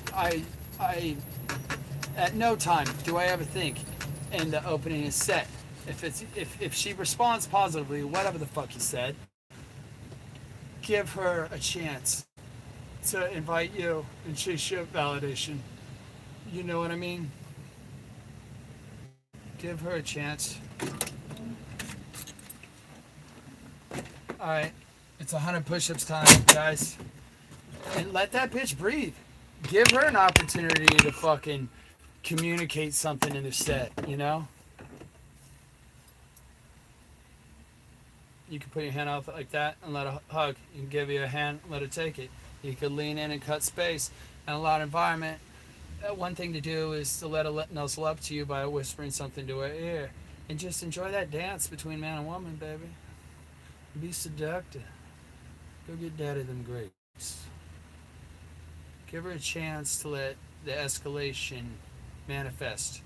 at no time do I ever think, and the opening is set. If she responds positively, whatever the fuck you said, give her a chance to invite you and chase your validation. You know what I mean? Give her a chance. Alright, it's 100 push-ups time, guys. And let that bitch breathe. Give her an opportunity to fucking communicate something in the set, you know? You can put your hand out like that and let her hug. You can give you a hand, let her take it. You could lean in and cut space. In a loud environment, one thing to do is to let her nuzzle up to you by whispering something to her ear. And just enjoy that dance between man and woman, baby. Be seductive. Go get daddy them grapes. Give her a chance to let the escalation manifest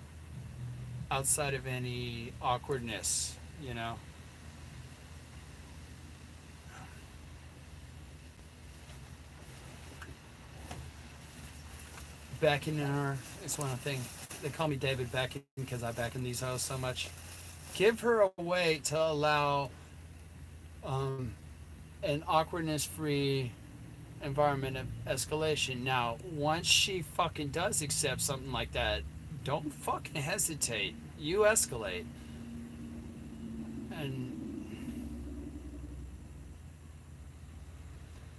outside of any awkwardness, you know? Backing in her is one thing. They call me David Beckham because I back in these hoes so much. Give her a way to allow um, an awkwardness free environment of escalation. Now, once she fucking does accept something like that, don't fucking hesitate. You escalate. And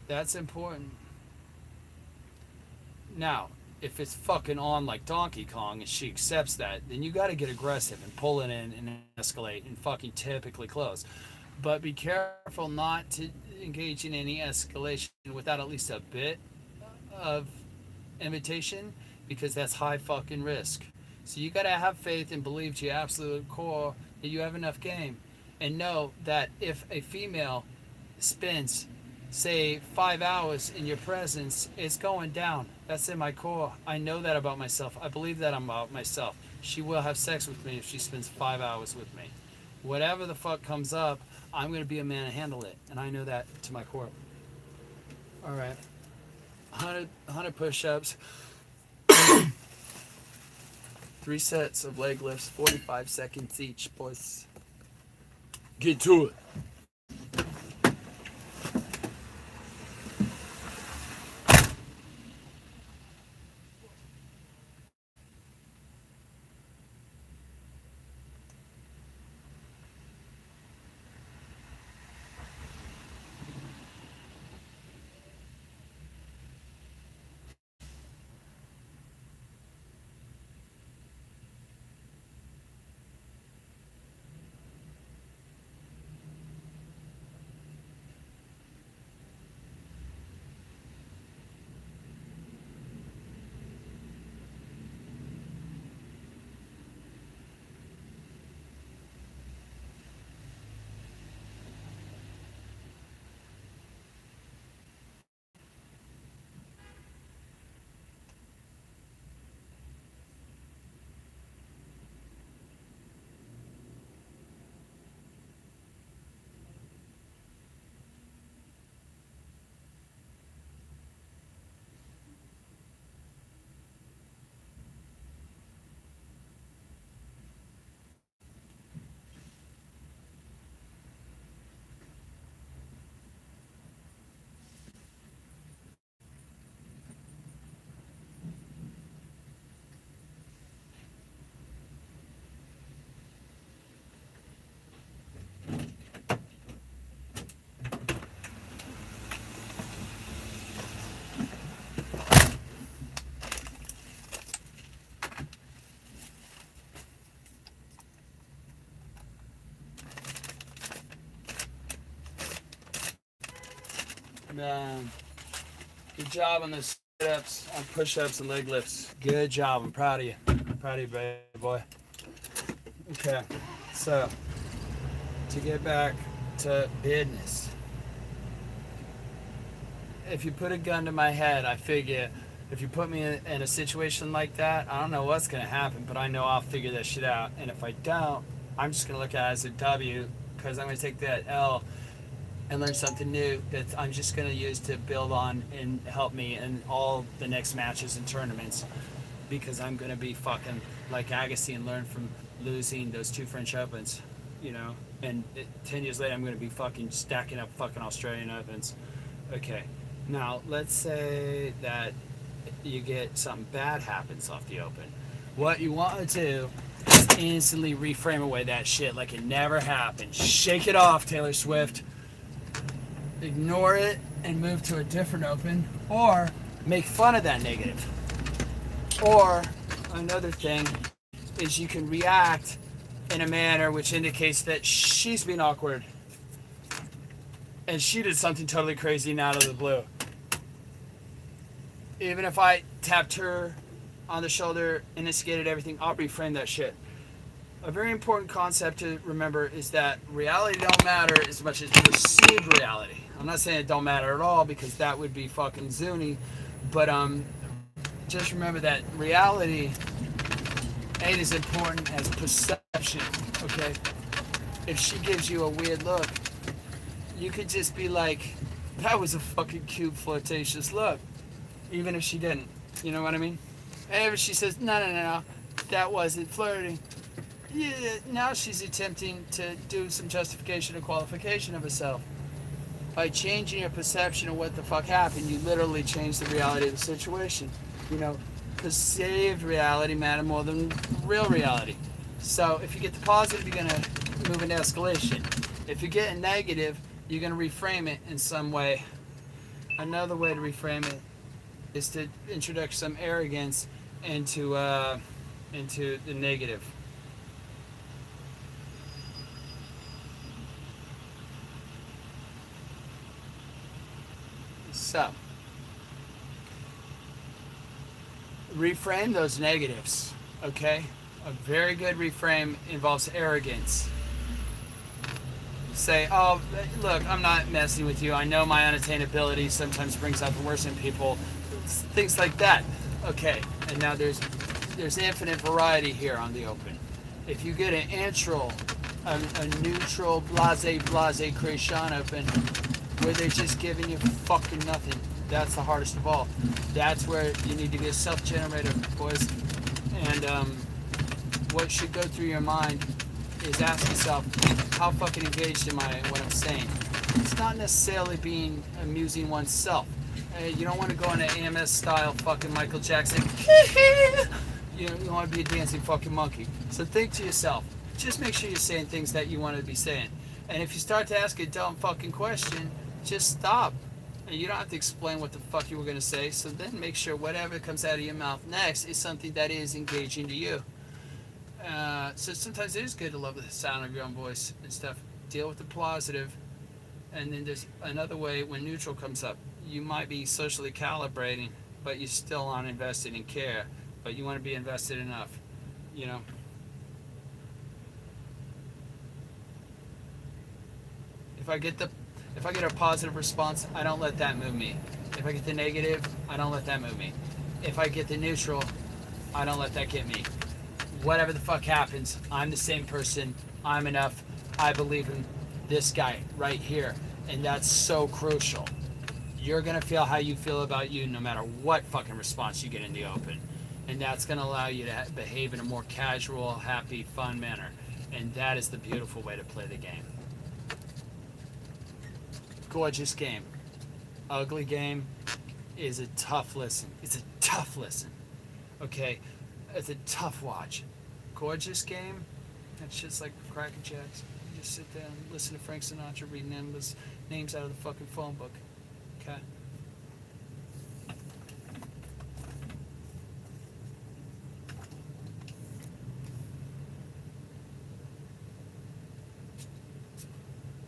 that's important. Now, if it's fucking on like Donkey Kong and she accepts that, then you got to get aggressive and pull it in and escalate and fucking typically close. But be careful not to engage in any escalation without at least a bit of invitation because that's high fucking risk. So you got to have faith and believe to your absolute core that you have enough game and know that if a female spends say 5 hours in your presence, it's going down. That's in my core. I know that about myself. I believe that about myself. She will have sex with me if she spends 5 hours with me. Whatever the fuck comes up, I'm going to be a man to handle it. And I know that to my core. All right. 100 push-ups. 3 sets of leg lifts, 45 seconds each, boys. Get to it. Man, good job on the sit-ups, on push-ups and leg lifts. Good job. I'm proud of you. I'm proud of you, baby boy. Okay, so to get back to business. If you put a gun to my head, I figure if you put me in a situation like that, I don't know what's going to happen, but I know I'll figure that shit out. And if I don't, I'm just going to look at it as a W because I'm going to take that L and learn something new that I'm just going to use to build on and help me in all the next matches and tournaments because I'm going to be fucking like Agassi and learn from losing those 2 French Opens, you know? And 10 years later, I'm going to be fucking stacking up fucking Australian Opens. Okay. Now, let's say that you get something bad happens off the Open. What you want to do is instantly reframe away that shit like it never happened. Shake it off, Taylor Swift. Ignore it and move to a different Open, or make fun of that negative. Or another thing is you can react in a manner which indicates that she's being awkward and she did something totally crazy and out of the blue. Even if I tapped her on the shoulder and instigated everything, I'll reframe that shit. A very important concept to remember is that reality don't matter as much as perceived reality. I'm not saying it don't matter at all because that would be fucking zuni, but just remember that reality ain't as important as perception. Okay, if she gives you a weird look, you could just be like, "That was a fucking cute, flirtatious look," even if she didn't. You know what I mean? And if she says, "No, no, no, no, that wasn't flirting," yeah, now she's attempting to do some justification or qualification of herself. By changing your perception of what the fuck happened, you literally change the reality of the situation. You know, perceived reality matter more than real reality. So if you get the positive, you're gonna move into escalation. If you get a negative, you're gonna reframe it in some way. Another way to reframe it is to introduce some arrogance into the negative. So reframe those negatives. Okay, a very good reframe involves arrogance. Say, oh, look, I'm not messing with you. I know my unattainability sometimes brings out the worst in people. Things like that. Okay, and now there's infinite variety here on the open. If you get an neutral, a neutral, blase creation open, where they're just giving you fucking nothing, that's the hardest of all. That's where you need to be a self-generator, boys. And what should go through your mind is ask yourself, how fucking engaged am I in what I'm saying? It's not necessarily being amusing oneself. You don't want to go into AMS style fucking Michael Jackson. You want to be a dancing fucking monkey. So think to yourself, just make sure you're saying things that you want to be saying. And if you start to ask a dumb fucking question, just stop. And you don't have to explain what the fuck you were going to say. So then make sure whatever comes out of your mouth next is something that is engaging to you. So sometimes it is good to love the sound of your own voice and stuff. Deal with the positive, and then there's another way when neutral comes up. You might be socially calibrating, but you still aren't invested in care. But you want to be invested enough, you know. If I get the, if I get a positive response, I don't let that move me. If I get the negative, I don't let that move me. If I get the neutral, I don't let that get me. Whatever the fuck happens, I'm the same person. I'm enough. I believe in this guy right here. And that's so crucial. You're going to feel how you feel about you no matter what fucking response you get in the open. And that's going to allow you to behave in a more casual, happy, fun manner. And that is the beautiful way to play the game. Gorgeous game. Ugly game is a tough listen. It's a tough listen. Okay? It's a tough watch. Gorgeous game, that's just like Cracker Jacks. You just sit there and listen to Frank Sinatra read names out of the fucking phone book. Okay?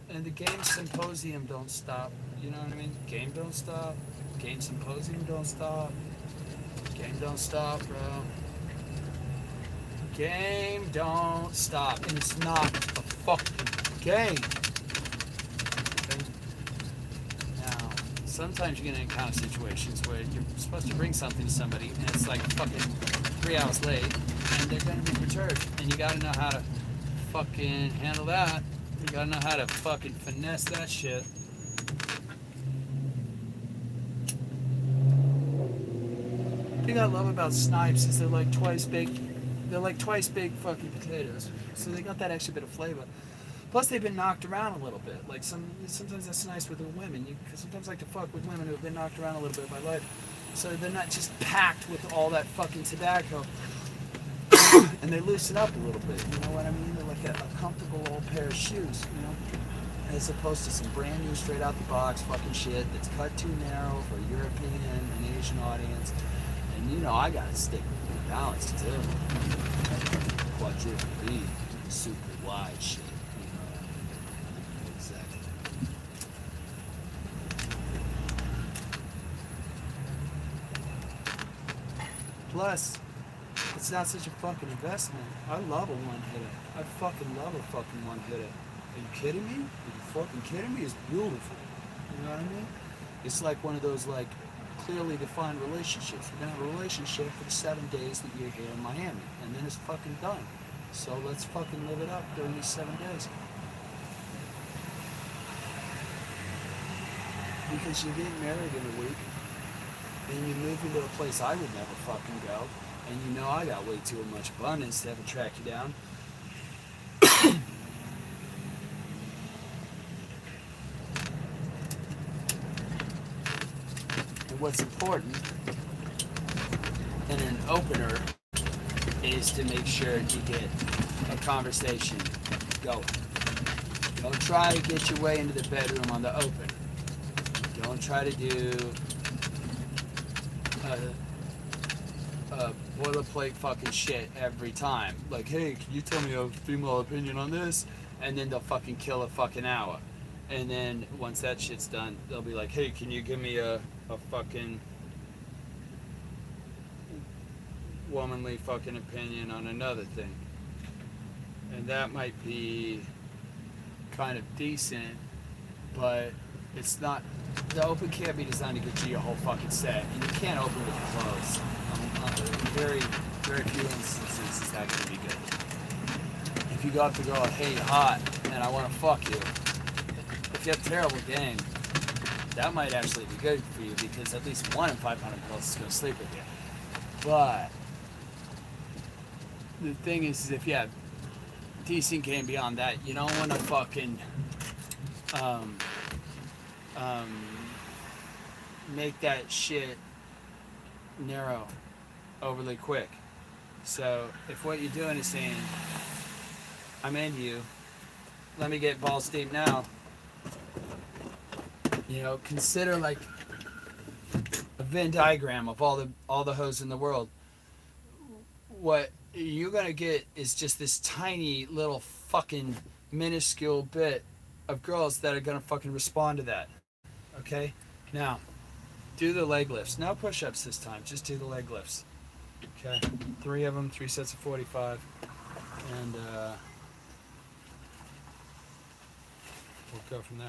And the game symposium don't stop. You know what I mean? Game don't stop. Game symposium don't stop. Game don't stop, bro. Game don't stop. And it's not a fucking game. Okay? Now, sometimes you're going to encounter situations where you're supposed to bring something to somebody and it's like fucking 3 hours late and they're going to be perturbed. And you got to know how to fucking handle that. You got to know how to fucking finesse that shit. The thing I love about snipes is they're like twice big. They're like twice big fucking potatoes, so they got that extra bit of flavor. Plus, they've been knocked around a little bit. Like sometimes that's nice with the women. Cause sometimes I like to fuck with women who have been knocked around a little bit by life, so they're not just packed with all that fucking tobacco, and they loosen up a little bit. You know what I mean? They're like a comfortable old pair of shoes, you know, as opposed to some brand new, straight out the box fucking shit that's cut too narrow for a European and Asian audience. And you know, I gotta stick with the balance too. Quadruple B, super wide shit. You know, exactly. Plus, It's not such a fucking investment. I love a one hitter. I fucking love a fucking one hitter. Are you kidding me? Are you fucking kidding me? It's beautiful. You know what I mean? It's like one of those like clearly defined relationships. We're gonna have a relationship for the 7 days that you're here in Miami, and then it's fucking done. So let's fucking live it up during these 7 days. Because you're getting married in a week, and you move into a place I would never fucking go, and you know I got way too much abundance to ever track you down. And what's important in an opener is to make sure you get a conversation going. Don't try to get your way into the bedroom on the open. Don't try to do boilerplate fucking shit every time. Like, hey, can you tell me a female opinion on this? And then they'll fucking kill a fucking hour. And then once that shit's done, they'll be like, hey, can you give me a fucking womanly fucking opinion on another thing? And that might be kind of decent, but it's not. The open can't be designed to get you your whole fucking set, and you can't open with clothes. Very, very few instances is that going to be good. If you go up to girl, hey, hot, and I want to fuck you. If you have terrible game, that might actually be good for you because at least 1 in 500 girls is going to sleep with you. But the thing is if you have decent game beyond that, you don't want to fucking um, make that shit narrow overly quick. So if what you're doing is saying, I'm into you, let me get balls deep now, you know, consider like a Venn diagram of all the hoes in the world. What you're gonna get is just this tiny little fucking minuscule bit of girls that are gonna fucking respond to that. Okay? Now, do the leg lifts. No push-ups this time. Just do the leg lifts. Okay? 3 of them, 3 sets of 45, and we'll go from there.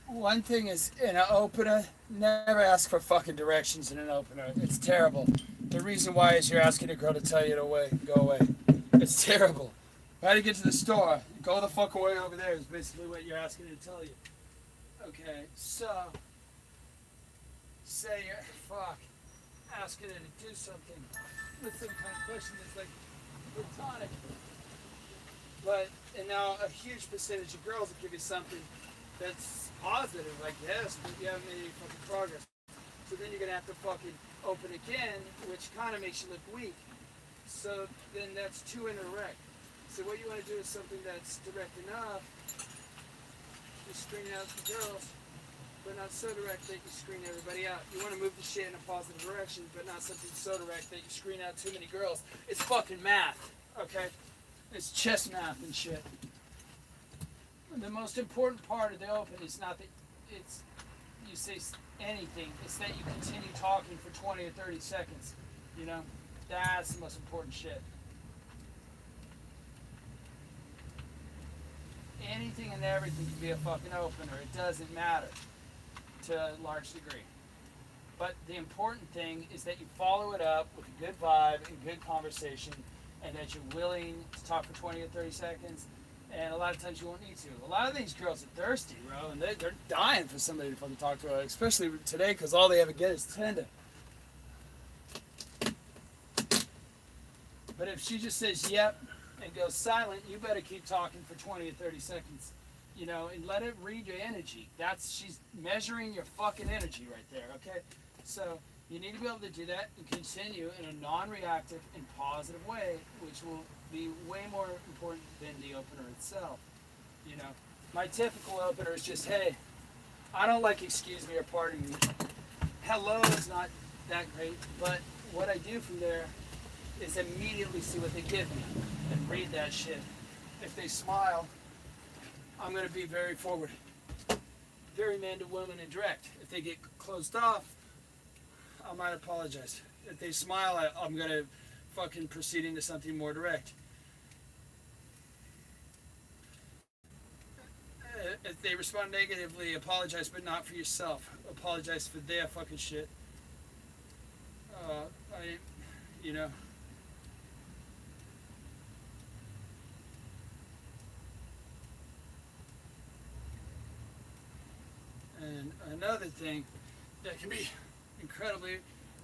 One thing is, in an opener, never ask for fucking directions in an opener. It's terrible. The reason why is you're asking a girl to tell you to go away. It's terrible. How to get to the store? Go the fuck away over there is basically what you're asking her to tell you. Okay, so say you're asking her to do something with some kind of question that's like platonic. But and now a huge percentage of girls will give you something that's positive, like yes, but you haven't made any fucking progress. So then you're gonna have to fucking open again, which kind of makes you look weak. So then that's too indirect. So what you want to do is something that's direct enough to screen out the girls, but not so direct that you screen everybody out. You want to move the shit in a positive direction, but not something so direct that you screen out too many girls. It's fucking math, okay? It's chess math and shit. The most important part of the open is not that it's you say anything. It's that you continue talking for 20 or 30 seconds. You know, that's the most important shit. Anything and everything can be a fucking opener. It doesn't matter to a large degree. But the important thing is that you follow it up with a good vibe and good conversation, and that you're willing to talk for 20 or 30 seconds. And a lot of times you won't need to. A lot of these girls are thirsty, bro, and they're dying for somebody to fucking talk to, especially today, because all they ever get is Tinder. But if she just says yep and goes silent, you better keep talking for 20 or 30 seconds, you know, and let it read your energy. She's measuring your fucking energy right there, okay? So you need to be able to do that and continue in a non-reactive and positive way, which will be way more important than the opener itself. You know, my typical opener is just, hey, I don't like excuse me or pardon me. Hello is not that great, but what I do from there is immediately see what they give me and read that shit. If they smile, I'm going to be very forward, very man to woman and direct. If they get closed off, I might apologize. If they smile, I'm going to fucking proceed into something more direct. If they respond negatively, apologize, but not for yourself. Apologize for their fucking shit. You know. And another thing that can be incredibly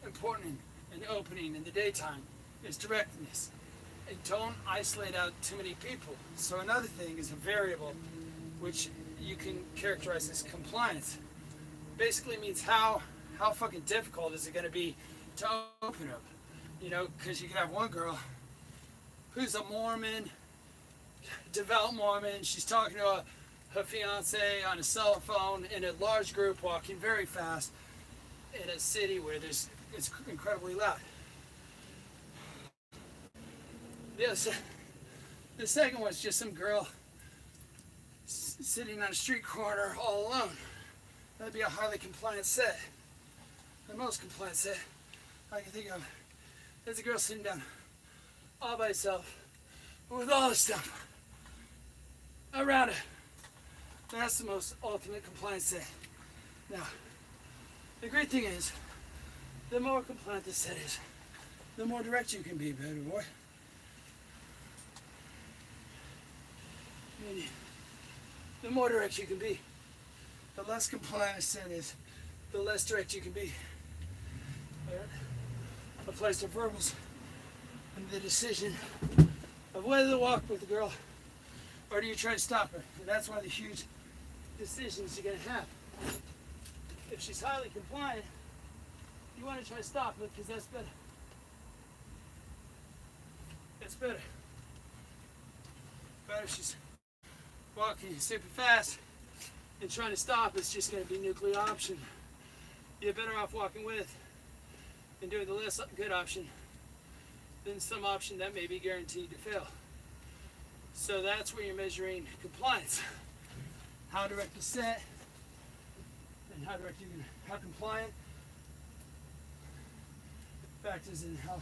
important in opening in the daytime is directness. And don't isolate out too many people. So another thing is a variable which you can characterize as compliance. Basically means how fucking difficult is it going to be to open up. You know, because you can have one girl who's a Mormon, devout Mormon. She's talking to her fiance on a cell phone in a large group, walking very fast in a city where it's incredibly loud. The second one's just some girl sitting on a street corner all alone. That'd be a highly compliant set. The most compliant set I can think of. There's a girl sitting down all by herself with all the stuff around her. That's the most ultimate compliant set. Now, the great thing is, the more compliant this set is, the more direct you can be, baby boy. I mean, the more direct you can be. The less compliant a set is, the less direct you can be. Right? Applies to verbals and the decision of whether to walk with the girl or do you try to stop her. And that's one of the huge decisions you're going to have. If she's highly compliant, you want to try to stop her because that's better. It's better. But if she's walking super fast and trying to stop, it's just going to be nuclear option. You're better off walking with and doing the less good option than some option that may be guaranteed to fail. So that's where you're measuring compliance. How direct you set and how direct you can, how compliant factors in how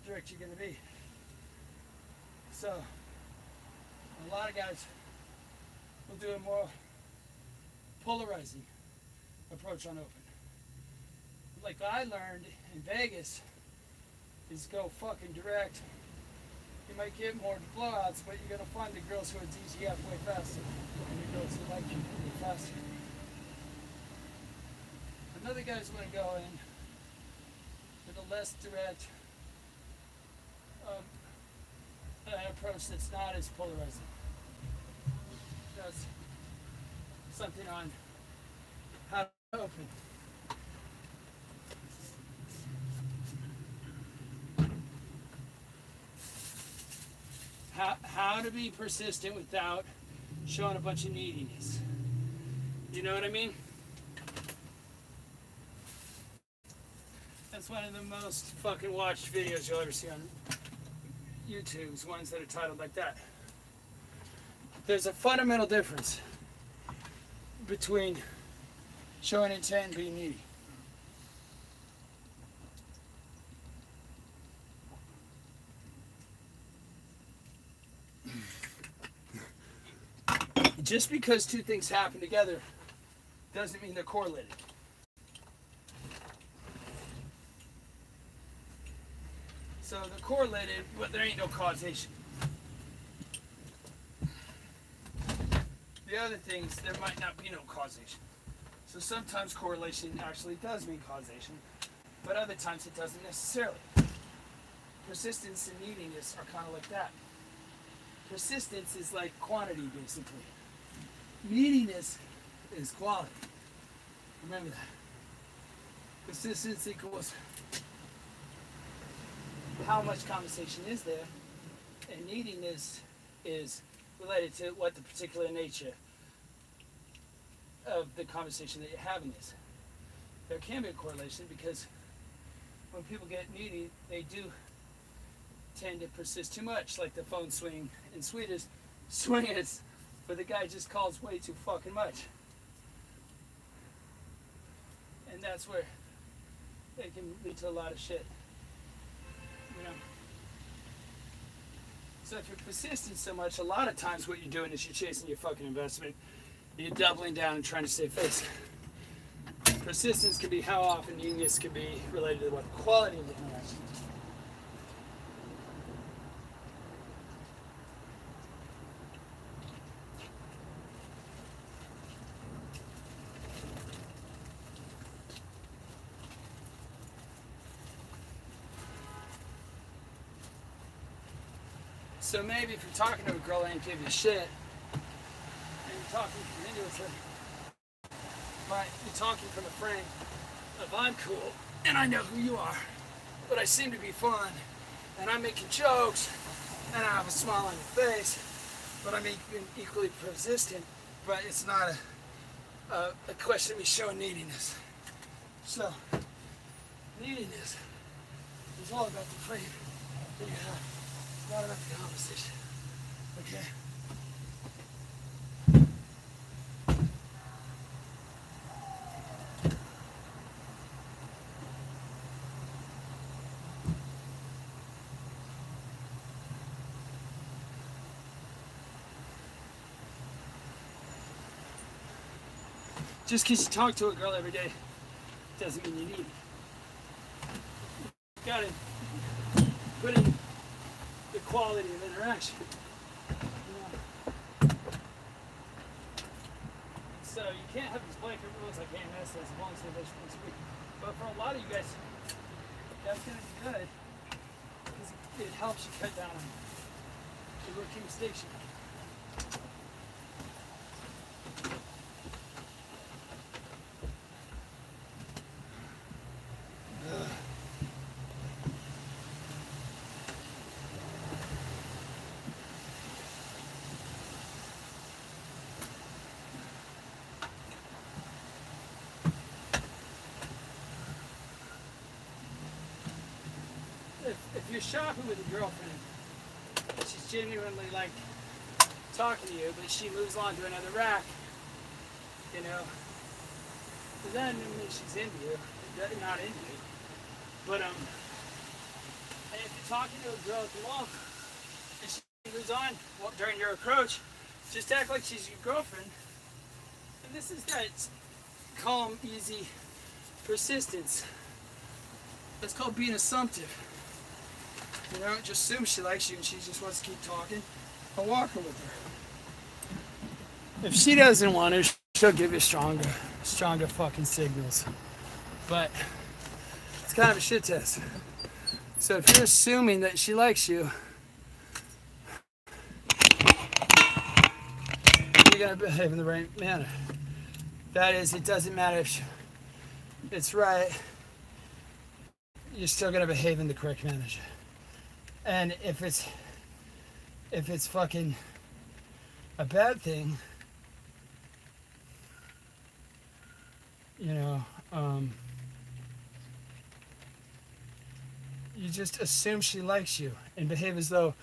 direct you're going to be. So a lot of guys will do a more polarizing approach on open. Like I learned in Vegas, is go fucking direct. You might get more blowouts, but you're gonna find the girls who are DTF way faster, and the girls who like you way faster. Another guy's gonna go in with a less direct an approach that's not as polarizing. That's something on how to open. How to be persistent without showing a bunch of neediness. You know what I mean? That's one of the most fucking watched videos you'll ever see on YouTube, is ones that are titled like that. There's a fundamental difference between showing intent and being needy. Just because two things happen together doesn't mean they're correlated. So they're correlated, but there ain't no causation. The other things, there might not be no causation. So sometimes correlation actually does mean causation, but other times it doesn't necessarily. Persistence and neediness are kind of like that. Persistence is like quantity, basically. Neediness is quality. Remember that. Persistence equals how much conversation is there, and neediness is related to what the particular nature of the conversation that you're having is. There can be a correlation because when people get needy, they do tend to persist too much, like the phone swing in Swedish swingers, where the guy just calls way too fucking much. And that's where it can lead to a lot of shit. You know? So if you're persistent so much, a lot of times what you're doing is you're chasing your fucking investment. You're doubling down and trying to save face. Persistence can be how often, neediness can be related to what the quality of the interaction is. So maybe if you're talking to a girl and give you shit, and you're talking continuously, but you're talking from a frame of I'm cool, and I know who you are, but I seem to be fun, and I'm making jokes, and I have a smile on your face, but I'm equally persistent, but it's not a question of me showing neediness. So, neediness is all about the frame that you have. Not about the conversation. Okay? Just because you talk to a girl every day doesn't mean you need it. You gotta put in the quality of interaction. You know? So you can't have these blanket rules like, hey, this as long as they're sweet. But for a lot of you guys, that's going to be good because it helps you cut down on the rookie mistakes you make. If you're shopping with a girlfriend, she's genuinely like talking to you, but she moves on to another rack, you know, but that doesn't mean she's into you, not into you. But and if you're talking to a girl at the mall and she moves on during your approach, just act like she's your girlfriend, and this is that calm, easy persistence. That's called being assumptive. You know, just assume she likes you and she just wants to keep talking. I'll walk her with her. If she doesn't want to, she'll give you stronger fucking signals. But it's kind of a shit test. So if you're assuming that she likes you, you're gonna behave in the right manner. That is, it doesn't matter if it's right, you're still gonna behave in the correct manner. And if it's fucking a bad thing, you know, you just assume she likes you and behave as though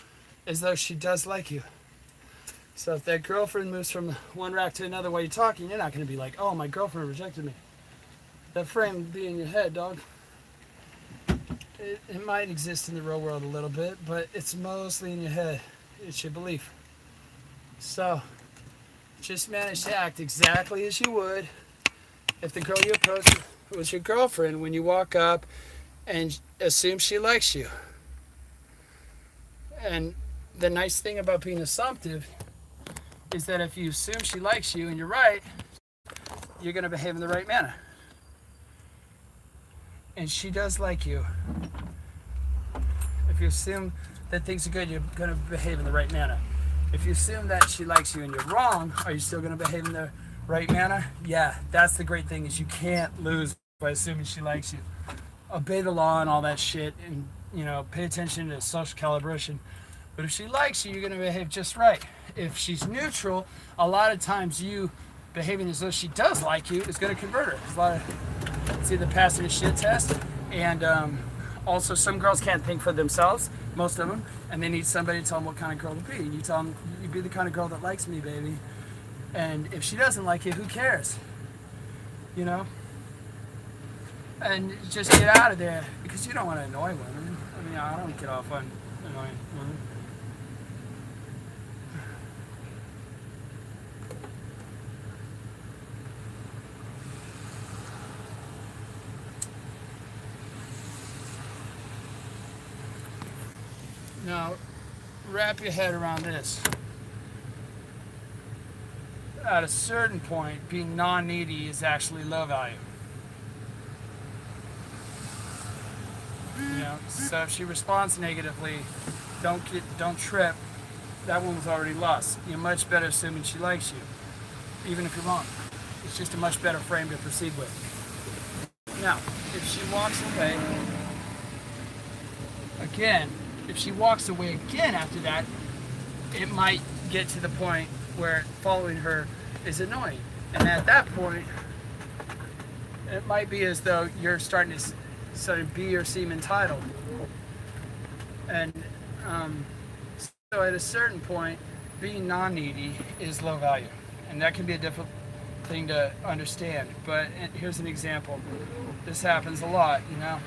she does like you. So if that girlfriend moves from one rack to another while you're talking, you're not going to be like, oh, my girlfriend rejected me. That frame would be in your head, dog. It might exist in the real world a little bit, but it's mostly in your head. It's your belief. So just manage to act exactly as you would if the girl you approach was your girlfriend when you walk up and assume she likes you. And the nice thing about being assumptive is that if you assume she likes you and you're right, you're going to behave in the right manner. And she does like you. If you assume that things are good, you're going to behave in the right manner. If you assume that she likes you and you're wrong, are you still going to behave in the right manner? Yeah, that's the great thing, is you can't lose by assuming she likes you. Obey the law and all that shit, and, you know, pay attention to social calibration. But if she likes you, you're going to behave just right. If she's neutral, a lot of times you behaving as though she does like you is going to convert her. There's a lot of, it's either passing a shit test, and also some girls can't think for themselves, most of them, and they need somebody to tell them what kind of girl to be. And you tell them, you be the kind of girl that likes me, baby. And if she doesn't like you, who cares? You know? And just get out of there, because you don't want to annoy women. I mean, I don't get off on annoying women. Now, wrap your head around this. At a certain point, being non-needy is actually low value. You know, so if she responds negatively, don't trip. That one was already lost. You're much better assuming she likes you, even if you're wrong. It's just a much better frame to proceed with. Now, if she walks away again, after that, it might get to the point where following her is annoying. And at that point, it might be as though you're starting to sort of be or seem entitled. And so at a certain point, being non-needy is low value. And that can be a difficult thing to understand. But here's an example. This happens a lot, you know.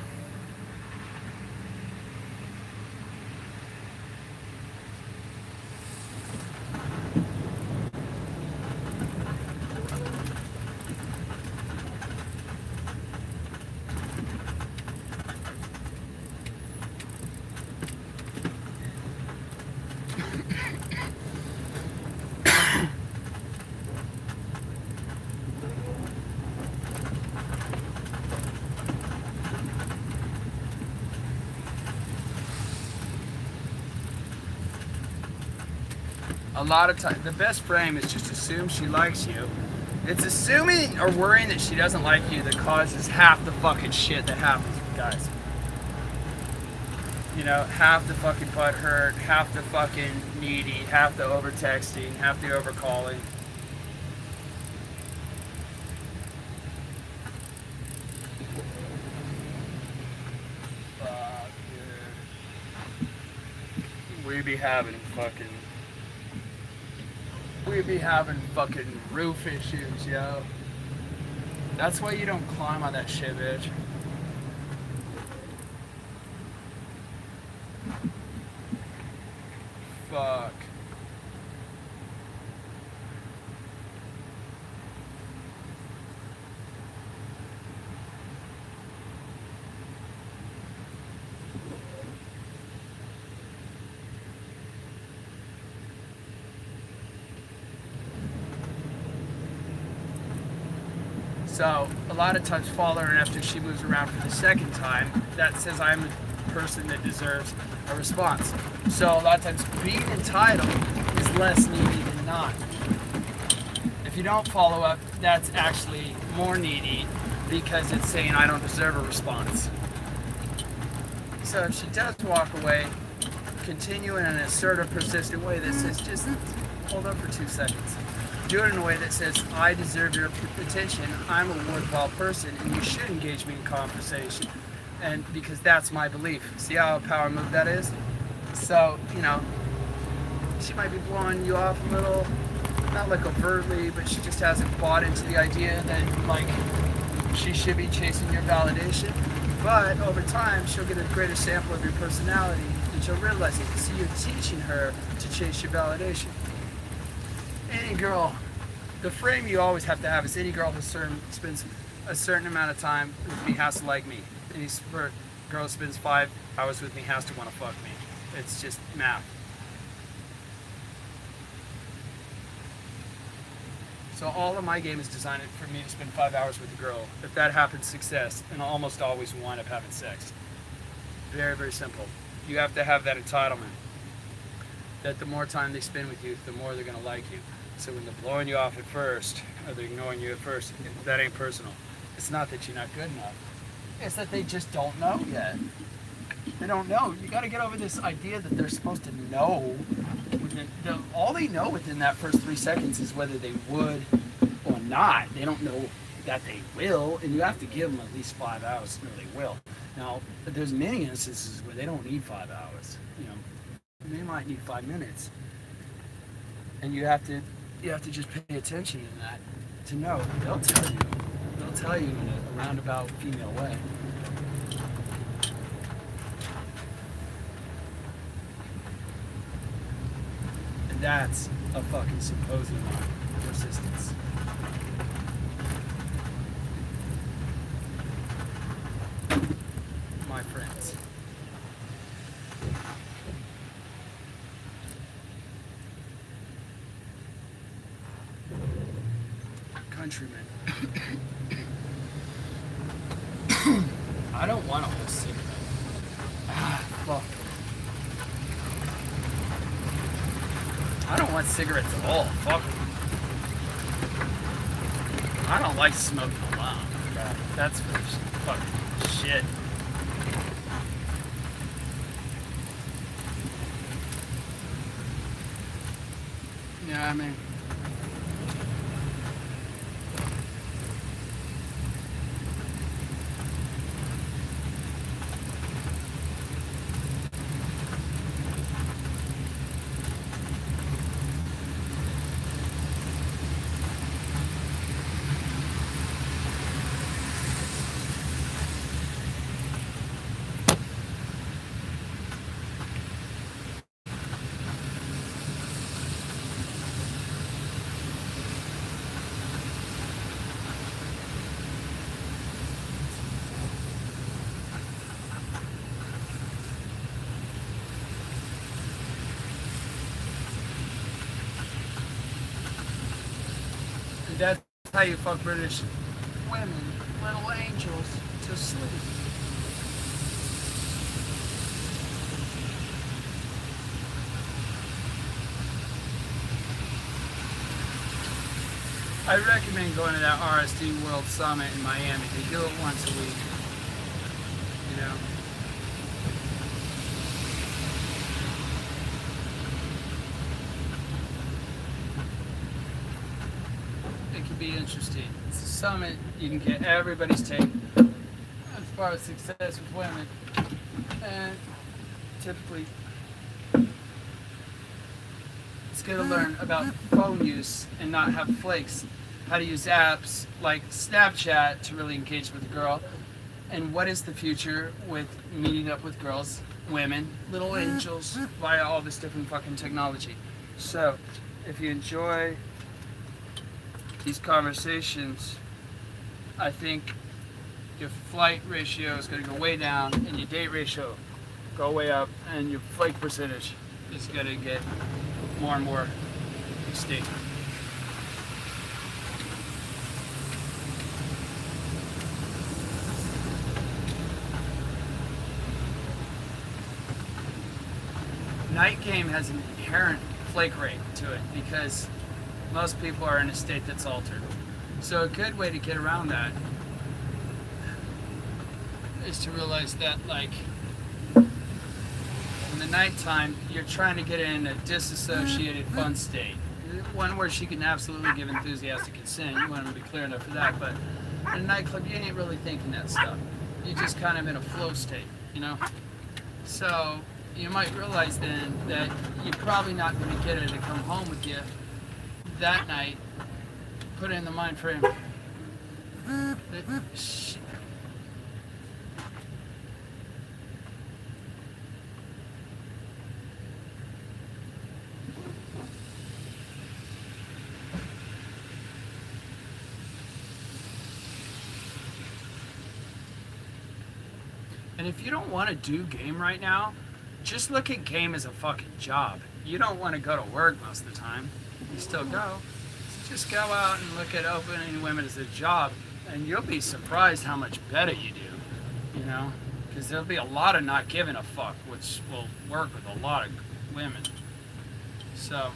A lot of times, the best frame is just assume she likes you. It's assuming or worrying that she doesn't like you that causes half the fucking shit that happens with guys. You know, half the fucking butt hurt, half the fucking needy, half the over texting, half the over calling. Fuck, dude. We be having fucking roof issues, yo. That's why you don't climb on that shit, bitch. Fuck. So a lot of times following her after she moves around for the second time, that says I'm the person that deserves a response. So a lot of times being entitled is less needy than not. If you don't follow up, that's actually more needy because it's saying I don't deserve a response. So if she does walk away, continue in an assertive, persistent way that says just hold up for 2 seconds. Do it in a way that says, I deserve your attention, I'm a worthwhile person, and you should engage me in conversation. And because that's my belief. See how a power move that is? So, she might be blowing you off a little, not like overtly, but she just hasn't bought into the idea that, like, she should be chasing your validation. But over time, she'll get a greater sample of your personality, and she'll realize it. See, you're teaching her to chase your validation. Any girl, the frame you always have to have is any girl who spends a certain amount of time with me has to like me. Any girl who spends 5 hours with me has to want to fuck me. It's just math. So all of my game is designed for me to spend 5 hours with a girl. If that happens, success, and I'll almost always wind up having sex. Very, very simple. You have to have that entitlement. That the more time they spend with you, the more they're going to like you. So when they're blowing you off at first, or they're ignoring you at first, that ain't personal. It's not that you're not good enough. It's that they just don't know yet. They don't know. You got to get over this idea that they're supposed to know. All they know within that first 3 seconds is whether they would or not. They don't know that they will, and you have to give them at least 5 hours to know they will. Now, there's many instances where they don't need 5 hours. They might need 5 minutes, and you have to just pay attention to that to know. They'll tell you in a roundabout female way. And that's a fucking symposium on persistence. My friends. Countrymen. I don't want a whole cigarette. Fuck. I don't want cigarettes at all. Fuck. I don't like smoking alone. That's for fucking shit. Yeah, I mean. That's how you fuck British women, little angels, to sleep. I recommend going to that RSD World Summit in Miami. They do it once a week. Be interesting. It's a summit. You can get everybody's take as far as success with women, and typically it's good to learn about phone use and not have flakes. How to use apps like Snapchat to really engage with a girl, and what is the future with meeting up with girls, women, little angels via all this different fucking technology. So, if you enjoy these conversations, I think your flight ratio is going to go way down and your date ratio go way up, and your flake percentage is going to get more and more extinct. Night game has an inherent flake rate to it because most people are in a state that's altered. So a good way to get around that is to realize that, like, in the nighttime, you're trying to get in a disassociated fun state. One where she can absolutely give enthusiastic consent. You want to be clear enough for that. But in a nightclub, you ain't really thinking that stuff. You're just kind of in a flow state, you know? So you might realize then that you're probably not going to get her to come home with you that night. Put it in the mind frame. And if you don't want to do game right now, just look at game as a fucking job. You don't want to go to work most of the time. You still go. Just go out and look at opening women as a job, and you'll be surprised how much better you do, you know? Because there'll be a lot of not giving a fuck, which will work with a lot of women. So,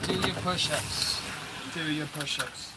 do your push-ups. Do your push-ups.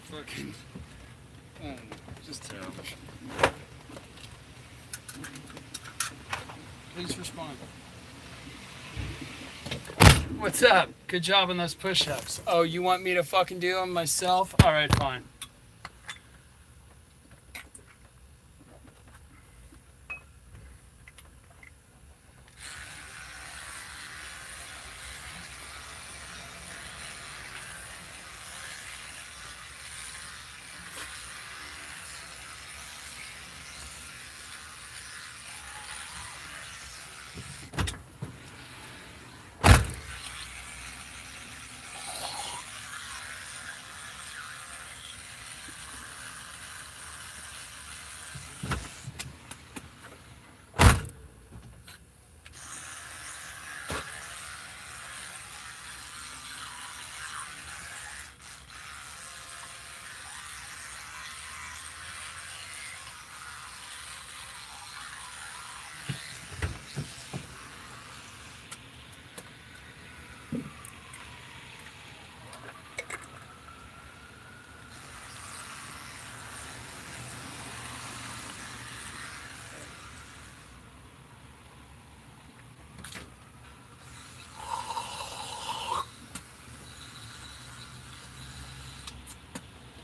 fucking. Oh, just terrible. Please respond. What's up? Good job on those push-ups. Oh, you want me to fucking do them myself? All right, fine.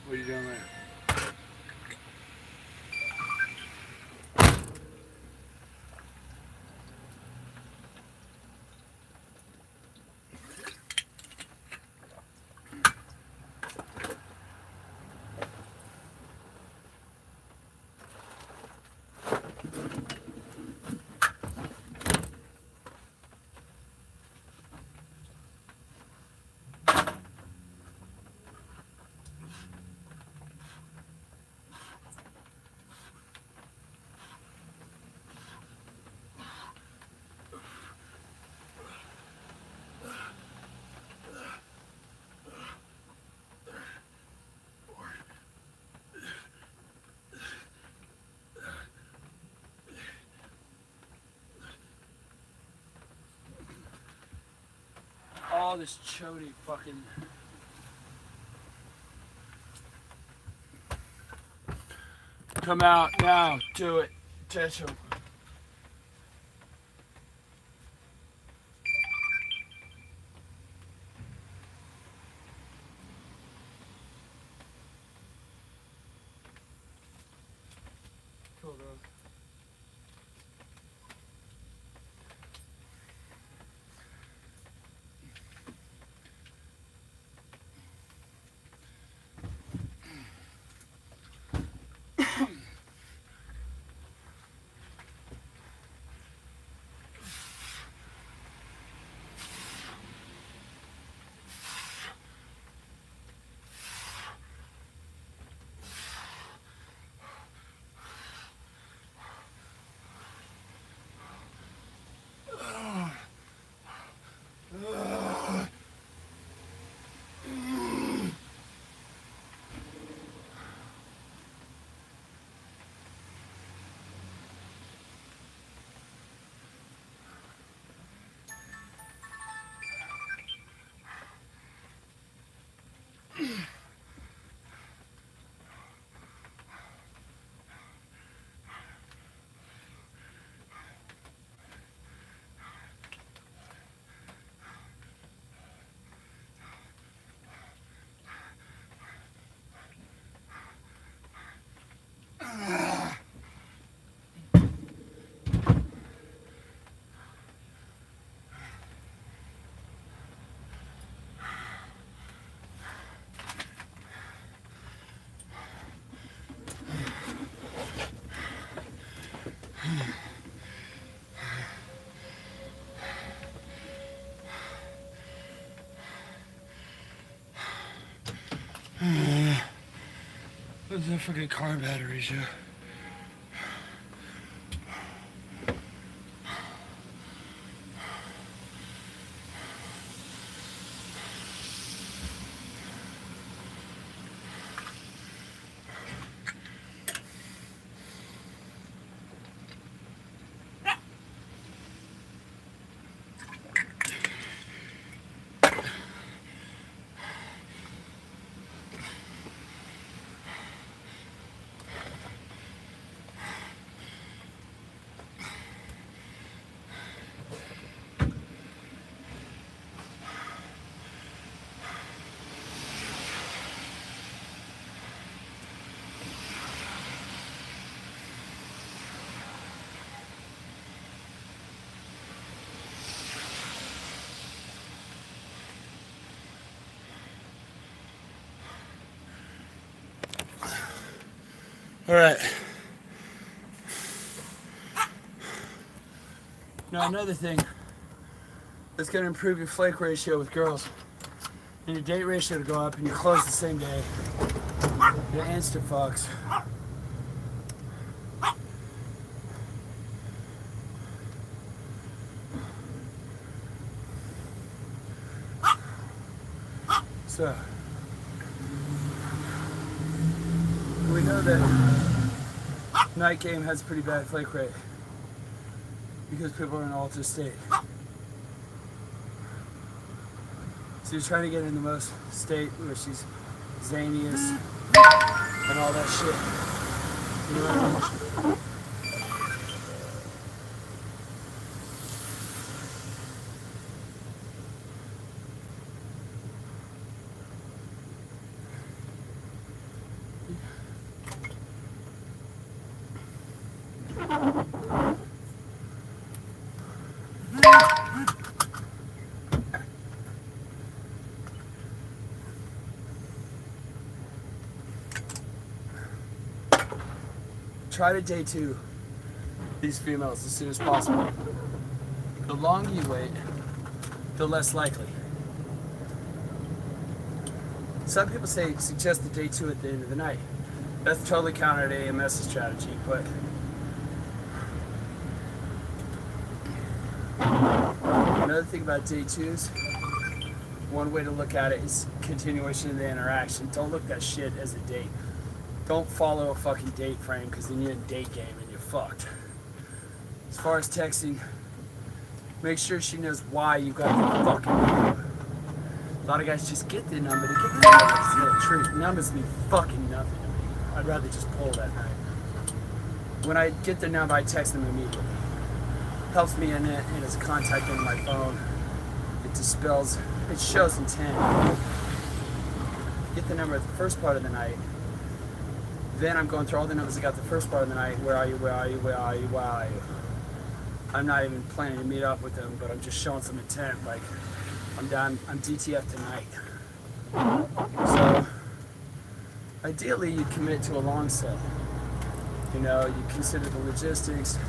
What are you doing there? All this chody fucking. Come out now. Do it. Touch him. Cool, bro. What's that fucking car batteries, yeah? All right. Now another thing that's going to improve your flake ratio with girls and your date ratio to go up and you close the same day. The Insta fucks. So we know that night game has a pretty bad flake rate because people are in an altered state. So you're trying to get in the most state where she's zaniest and all that shit. You know what I mean? Try to day two these females as soon as possible. The longer you wait, the less likely. Some people say suggest the day two at the end of the night. That's totally counter to AMS's strategy, but another thing about day twos, one way to look at it is continuation of the interaction. Don't look at that shit as a date. Don't follow a fucking date frame because then you're in date game and you're fucked. As far as texting, make sure she knows why you got the fucking number. A lot of guys just get the number to get the number. It's no truth. Numbers mean fucking nothing to me. I'd rather just pull that night. When I get the number, I text them immediately. Helps me in it, and it's a contact on my phone. It dispels, it shows intent. Get the number at the first part of the night. Then I'm going through all the numbers I got the first part of the night. Where are you? Where are you? Where are you? Where are you? I'm not even planning to meet up with them, but I'm just showing some intent. Like, I'm done. I'm DTF tonight. So, ideally, you commit to a long set. You know, you consider the logistics,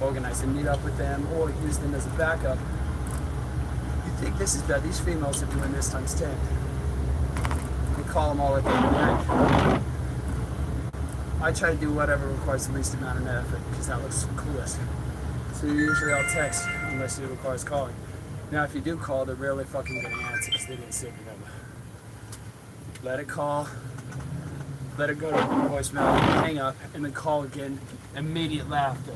organize a meet up with them, or use them as a backup. You think this is bad? These females are doing this times 10. You call them all at the end of the night. I try to do whatever requires the least amount of effort because that looks coolest. So usually I'll text unless it requires calling. Now if you do call, they're rarely fucking gonna answer because they didn't save your number. Let it call, let it go to voicemail, hang up, and then call again, immediately after.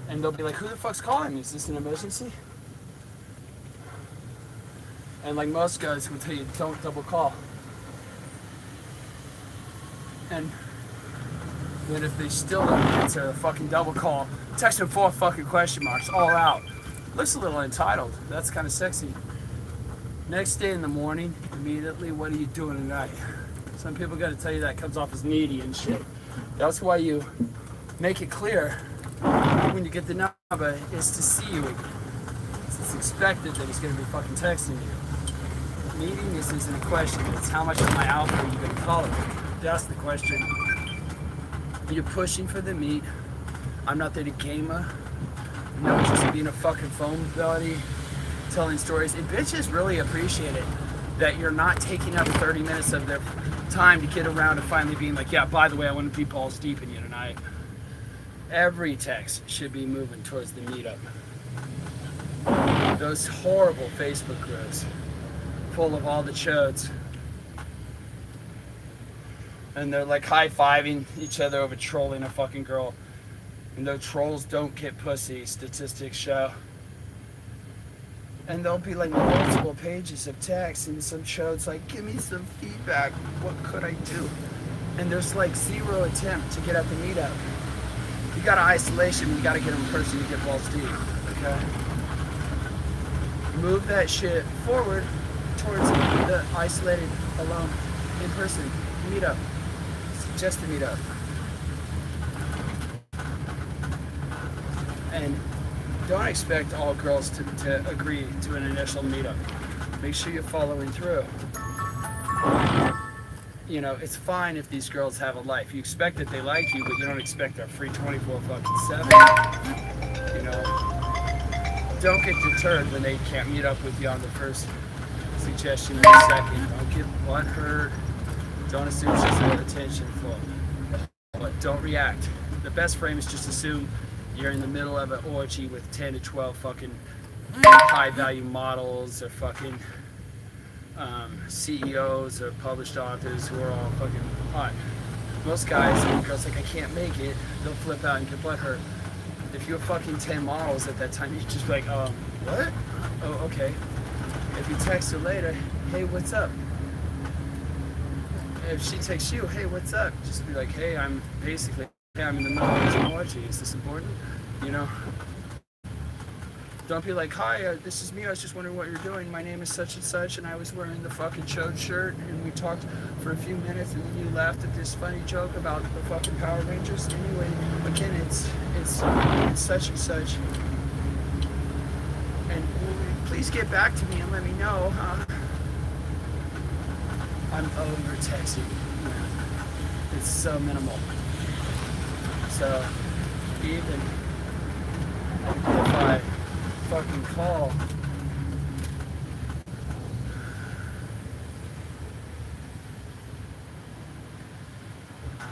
And they'll be like, who the fuck's calling me? Is this an emergency? And like most guys will tell you, don't double call. And then if they still don't answer a fucking double call, text them 4 fucking question marks, all out. Looks a little entitled. That's kind of sexy. Next day in the morning, immediately, what are you doing tonight? Some people got to tell you that comes off as needy and shit. That's why you make it clear when you get the number is to see you again. It's expected that he's going to be fucking texting you. Needing this isn't a question. It's how much of my alpha are you going to tolerate? That's the question. You're pushing for the meet. I'm not there to gamer. No, just being a fucking phone buddy, telling stories. And bitches really appreciate it that you're not taking up 30 minutes of their time to get around to finally being like, yeah, by the way, I want to be balls deep in you tonight. Every text should be moving towards the meetup. Those horrible Facebook groups full of all the chodes. And they're like high-fiving each other over trolling a fucking girl. And though trolls don't get pussy, statistics show. And there'll be like multiple pages of text and some shows like, give me some feedback, what could I do? And there's like 0 attempt to get at the meetup. You got isolation, you gotta get in person to get balls deep, okay? Move that shit forward towards the isolated, alone, in person meetup. Just to meet up. And don't expect all girls to agree to an initial meetup. Make sure you're following through. you know, it's fine if these girls have a life. You expect that they like you, but you don't expect they're free 24 fucking 7. You know, don't get deterred when they can't meet up with you on the first suggestion or the second. Don't get butthurt. Don't assume she's attentionful. But don't react. The best frame is just assume you're in the middle of an orgy with 10 to 12 fucking high value models or fucking CEOs or published authors who are all fucking hot. Most guys, when girls like, I can't make it, they'll flip out and get butthurt. If you're fucking 10 models at that time, you just be like, what? Oh, okay. If you text her later, hey, what's up? If she texts you, hey, what's up? Just be like, hey, I'm in the middle of an orgy. Is this important? You know? Don't be like, hi, this is me. I was just wondering what you're doing. My name is such and such, and I was wearing the fucking chode shirt, and we talked for a few minutes, and then you laughed at this funny joke about the fucking Power Rangers. Anyway, again, it's such and such. And please get back to me and let me know. I'm over texting. It's so minimal. So even if I fucking call,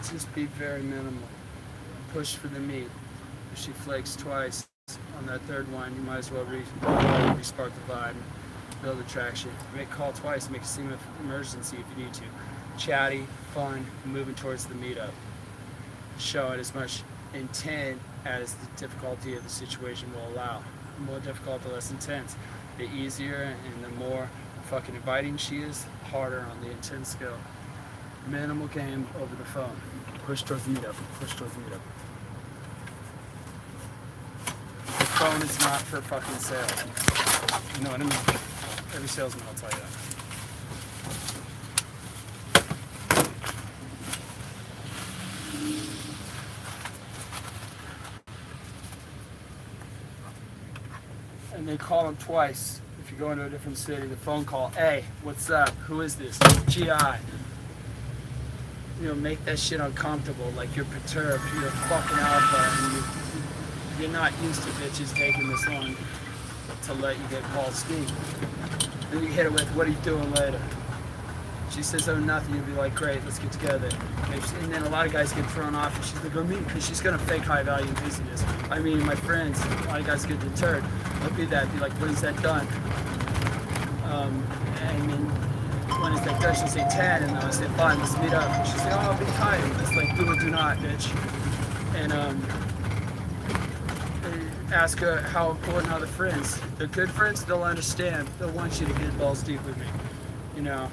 just be very minimal. Push for the meet. If she flakes twice on that third one, you might as well respark the vibe, build attraction. Make call twice, make it seem an emergency if you need to. Chatty, fun, moving towards the meetup. Show it as much intent as the difficulty of the situation will allow. The more difficult, the less intense. The easier and the more fucking inviting she is, harder on the intense scale. Minimal game over the phone. Push towards the meetup. Push towards the meetup. The phone is not for fucking sales. You know what I mean? Every salesman will tell you that. And they call them twice. If you go into a different city, the phone call, hey, what's up? Who is this? GI. You know, make that shit uncomfortable, like you're perturbed, you're a fucking alpha, and you're not used to bitches taking this long to let you get balls deep. Then you hit her with, what are you doing later? She says, oh, nothing. You'll be like, great, let's get together. And then a lot of guys get thrown off, and she's like, oh, me, because she's going to fake high value business. I mean, my friends, a lot of guys get deterred. Look at that, be like, when is that done? And then, when is that done? She'll say 10, and I'll say, fine, let's meet up. And she'll say, oh, I'll be tired. It's like, do or do not, bitch. And ask her how important are the friends. They're good friends, they'll understand. They'll want you to get balls deep with me, you know.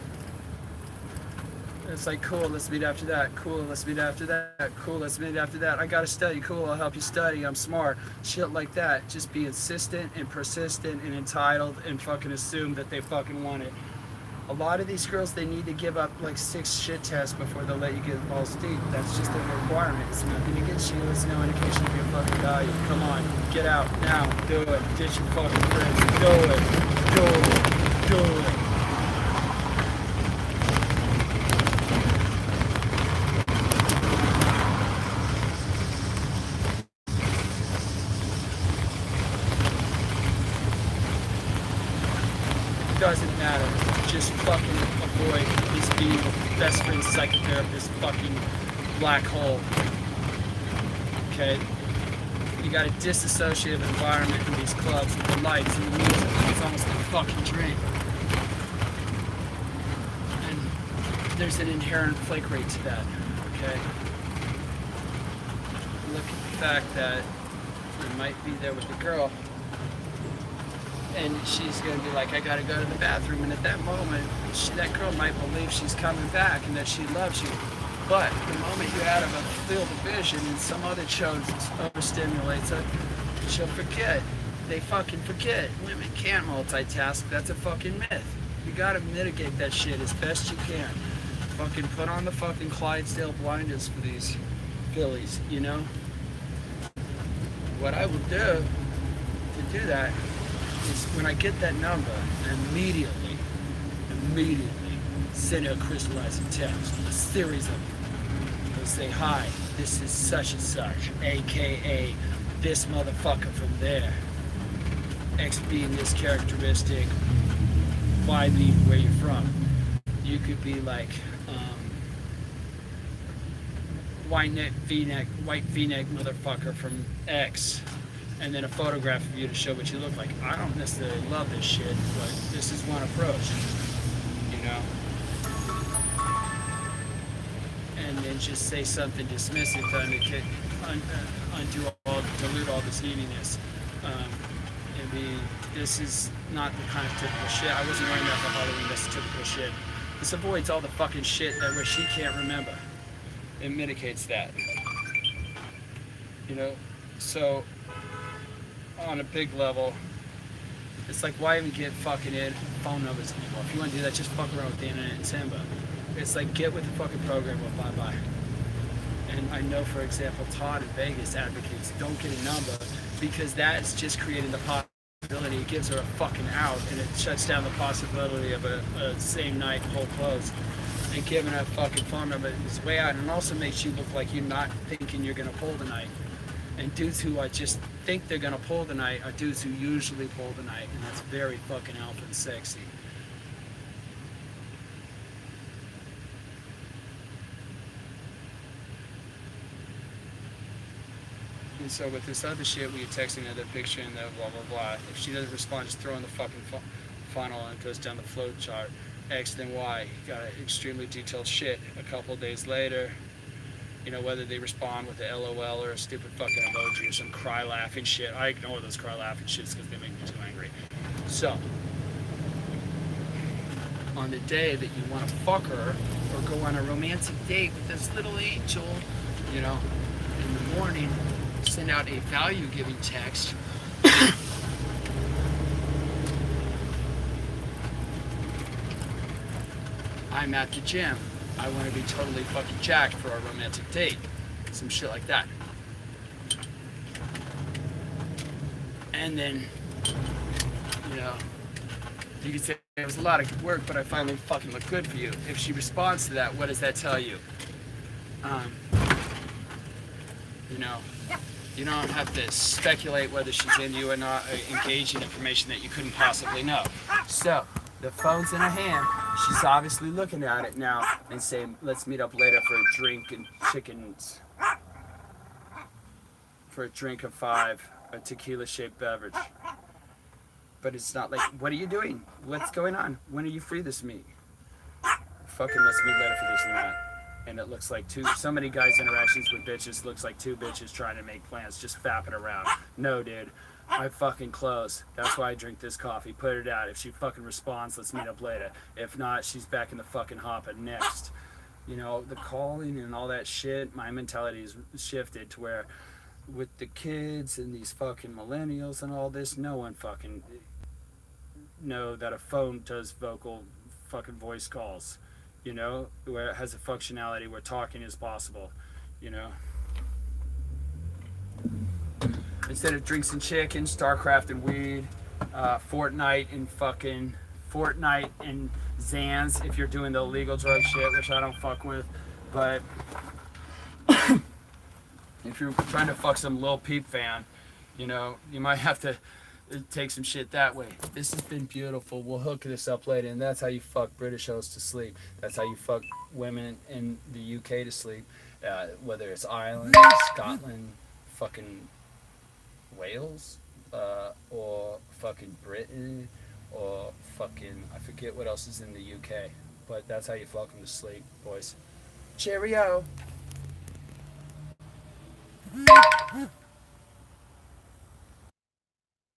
It's like, cool, let's meet after that. Cool, let's meet after that. Cool, let's meet after that. I gotta study. Cool, I'll help you study. I'm smart. Shit like that. Just be insistent and persistent and entitled and fucking assume that they fucking want it. A lot of these girls, they need to give up like 6 shit tests before they'll let you get balls deep. That's just a requirement. It's nothing against you. It's no indication of your fucking value. Come on, get out now. Do it. Ditch your fucking friends. Do it. Do it. Do it. Doesn't matter. Just fucking avoid this being a best friend psychotherapist fucking black hole. Okay? You got a disassociative environment in these clubs with the lights and the music. It's almost a fucking dream. And there's an inherent flake rate to that. Okay? Look at the fact that you might be there with the girl, and she's going to be like, I got to go to the bathroom. And at that moment, that girl might believe she's coming back and that she loves you. But the moment you're out of a field of vision and some other chode overstimulates her, she'll forget. They fucking forget. Women can't multitask. That's a fucking myth. You got to mitigate that shit as best you can. Fucking put on the fucking Clydesdale blinders for these fillies, you know? What I will do to do that is when I get that number, immediately, send her a crystallizing text, a series of them. They'll say, hi, this is such and such, aka this motherfucker from there. X being this characteristic, Y being where you're from. You could be like, white V-neck motherfucker from X, and then a photograph of you to show what you look like. I don't necessarily love this shit, but this is one approach, you know? And then just say something dismissive to dilute all this neediness. And be, this is not the kind of typical shit. I wasn't wearing that for Halloween, that's typical shit. This avoids all the fucking shit that where she can't remember. It mitigates that. You know? So, on a big level, it's like, why even get fucking phone numbers anymore? If you want to do that, just fuck around with the internet and Samba. It's like, get with the fucking program or bye-bye. And I know, for example, Todd in Vegas advocates don't get a number because that's just creating the possibility. It gives her a fucking out and it shuts down the possibility of a same night whole close. And giving her a fucking phone number is way out, and also makes you look like you're not thinking you're gonna pull the night. And dudes who I just think they're gonna pull the night are dudes who usually pull the night, and that's very fucking alpha and sexy. And so with this other shit where you're texting her the picture and the blah blah blah, if she doesn't respond, just throw in the fucking funnel and it goes down the flow chart. X then Y, got extremely detailed shit. A couple days later, you know, whether they respond with a LOL or a stupid fucking emoji or some cry laughing shit. I ignore those cry laughing shits because they make me too angry. So, on the day that you want to fuck her or go on a romantic date with this little angel, you know, in the morning, send out a value giving text. I'm at the gym. I want to be totally fucking jacked for our romantic date. Some shit like that. And then, you know, you could say it was a lot of work, but I finally fucking look good for you. If she responds to that, what does that tell you? You know, you don't have to speculate whether she's into you or not, or engage in information that you couldn't possibly know. So, the phone's in her hand. She's obviously looking at it now and saying, let's meet up later for a drink and chickens. For a drink of 5, a tequila-shaped beverage. But it's not like, what are you doing? What's going on? When are you free this week? Fucking let's meet later for this and that. And it looks like so many guys' interactions with bitches looks like two bitches trying to make plans, just fapping around. No, dude. I fucking close. That's why I drink this coffee. Put it out. If she fucking responds, let's meet up later. If not, she's back in the fucking hopper next. You know, the calling and all that shit, my mentality has shifted to where with the kids and these fucking millennials and all this, no one fucking know that a phone does vocal fucking voice calls. You know, where it has a functionality where talking is possible, you know. Instead of drinks and chicken, StarCraft and weed, Fortnite and Zans if you're doing the illegal drug shit, which I don't fuck with. But if you're trying to fuck some Lil Peep fan, you know, you might have to take some shit that way. This has been beautiful. We'll hook this up later, and that's how you fuck British hoes to sleep. That's how you fuck women in the UK to sleep, whether it's Ireland, Scotland, fucking Wales, or fucking Britain, or fucking, I forget what else is in the UK, but that's how you fuck them to sleep, boys. Cheerio!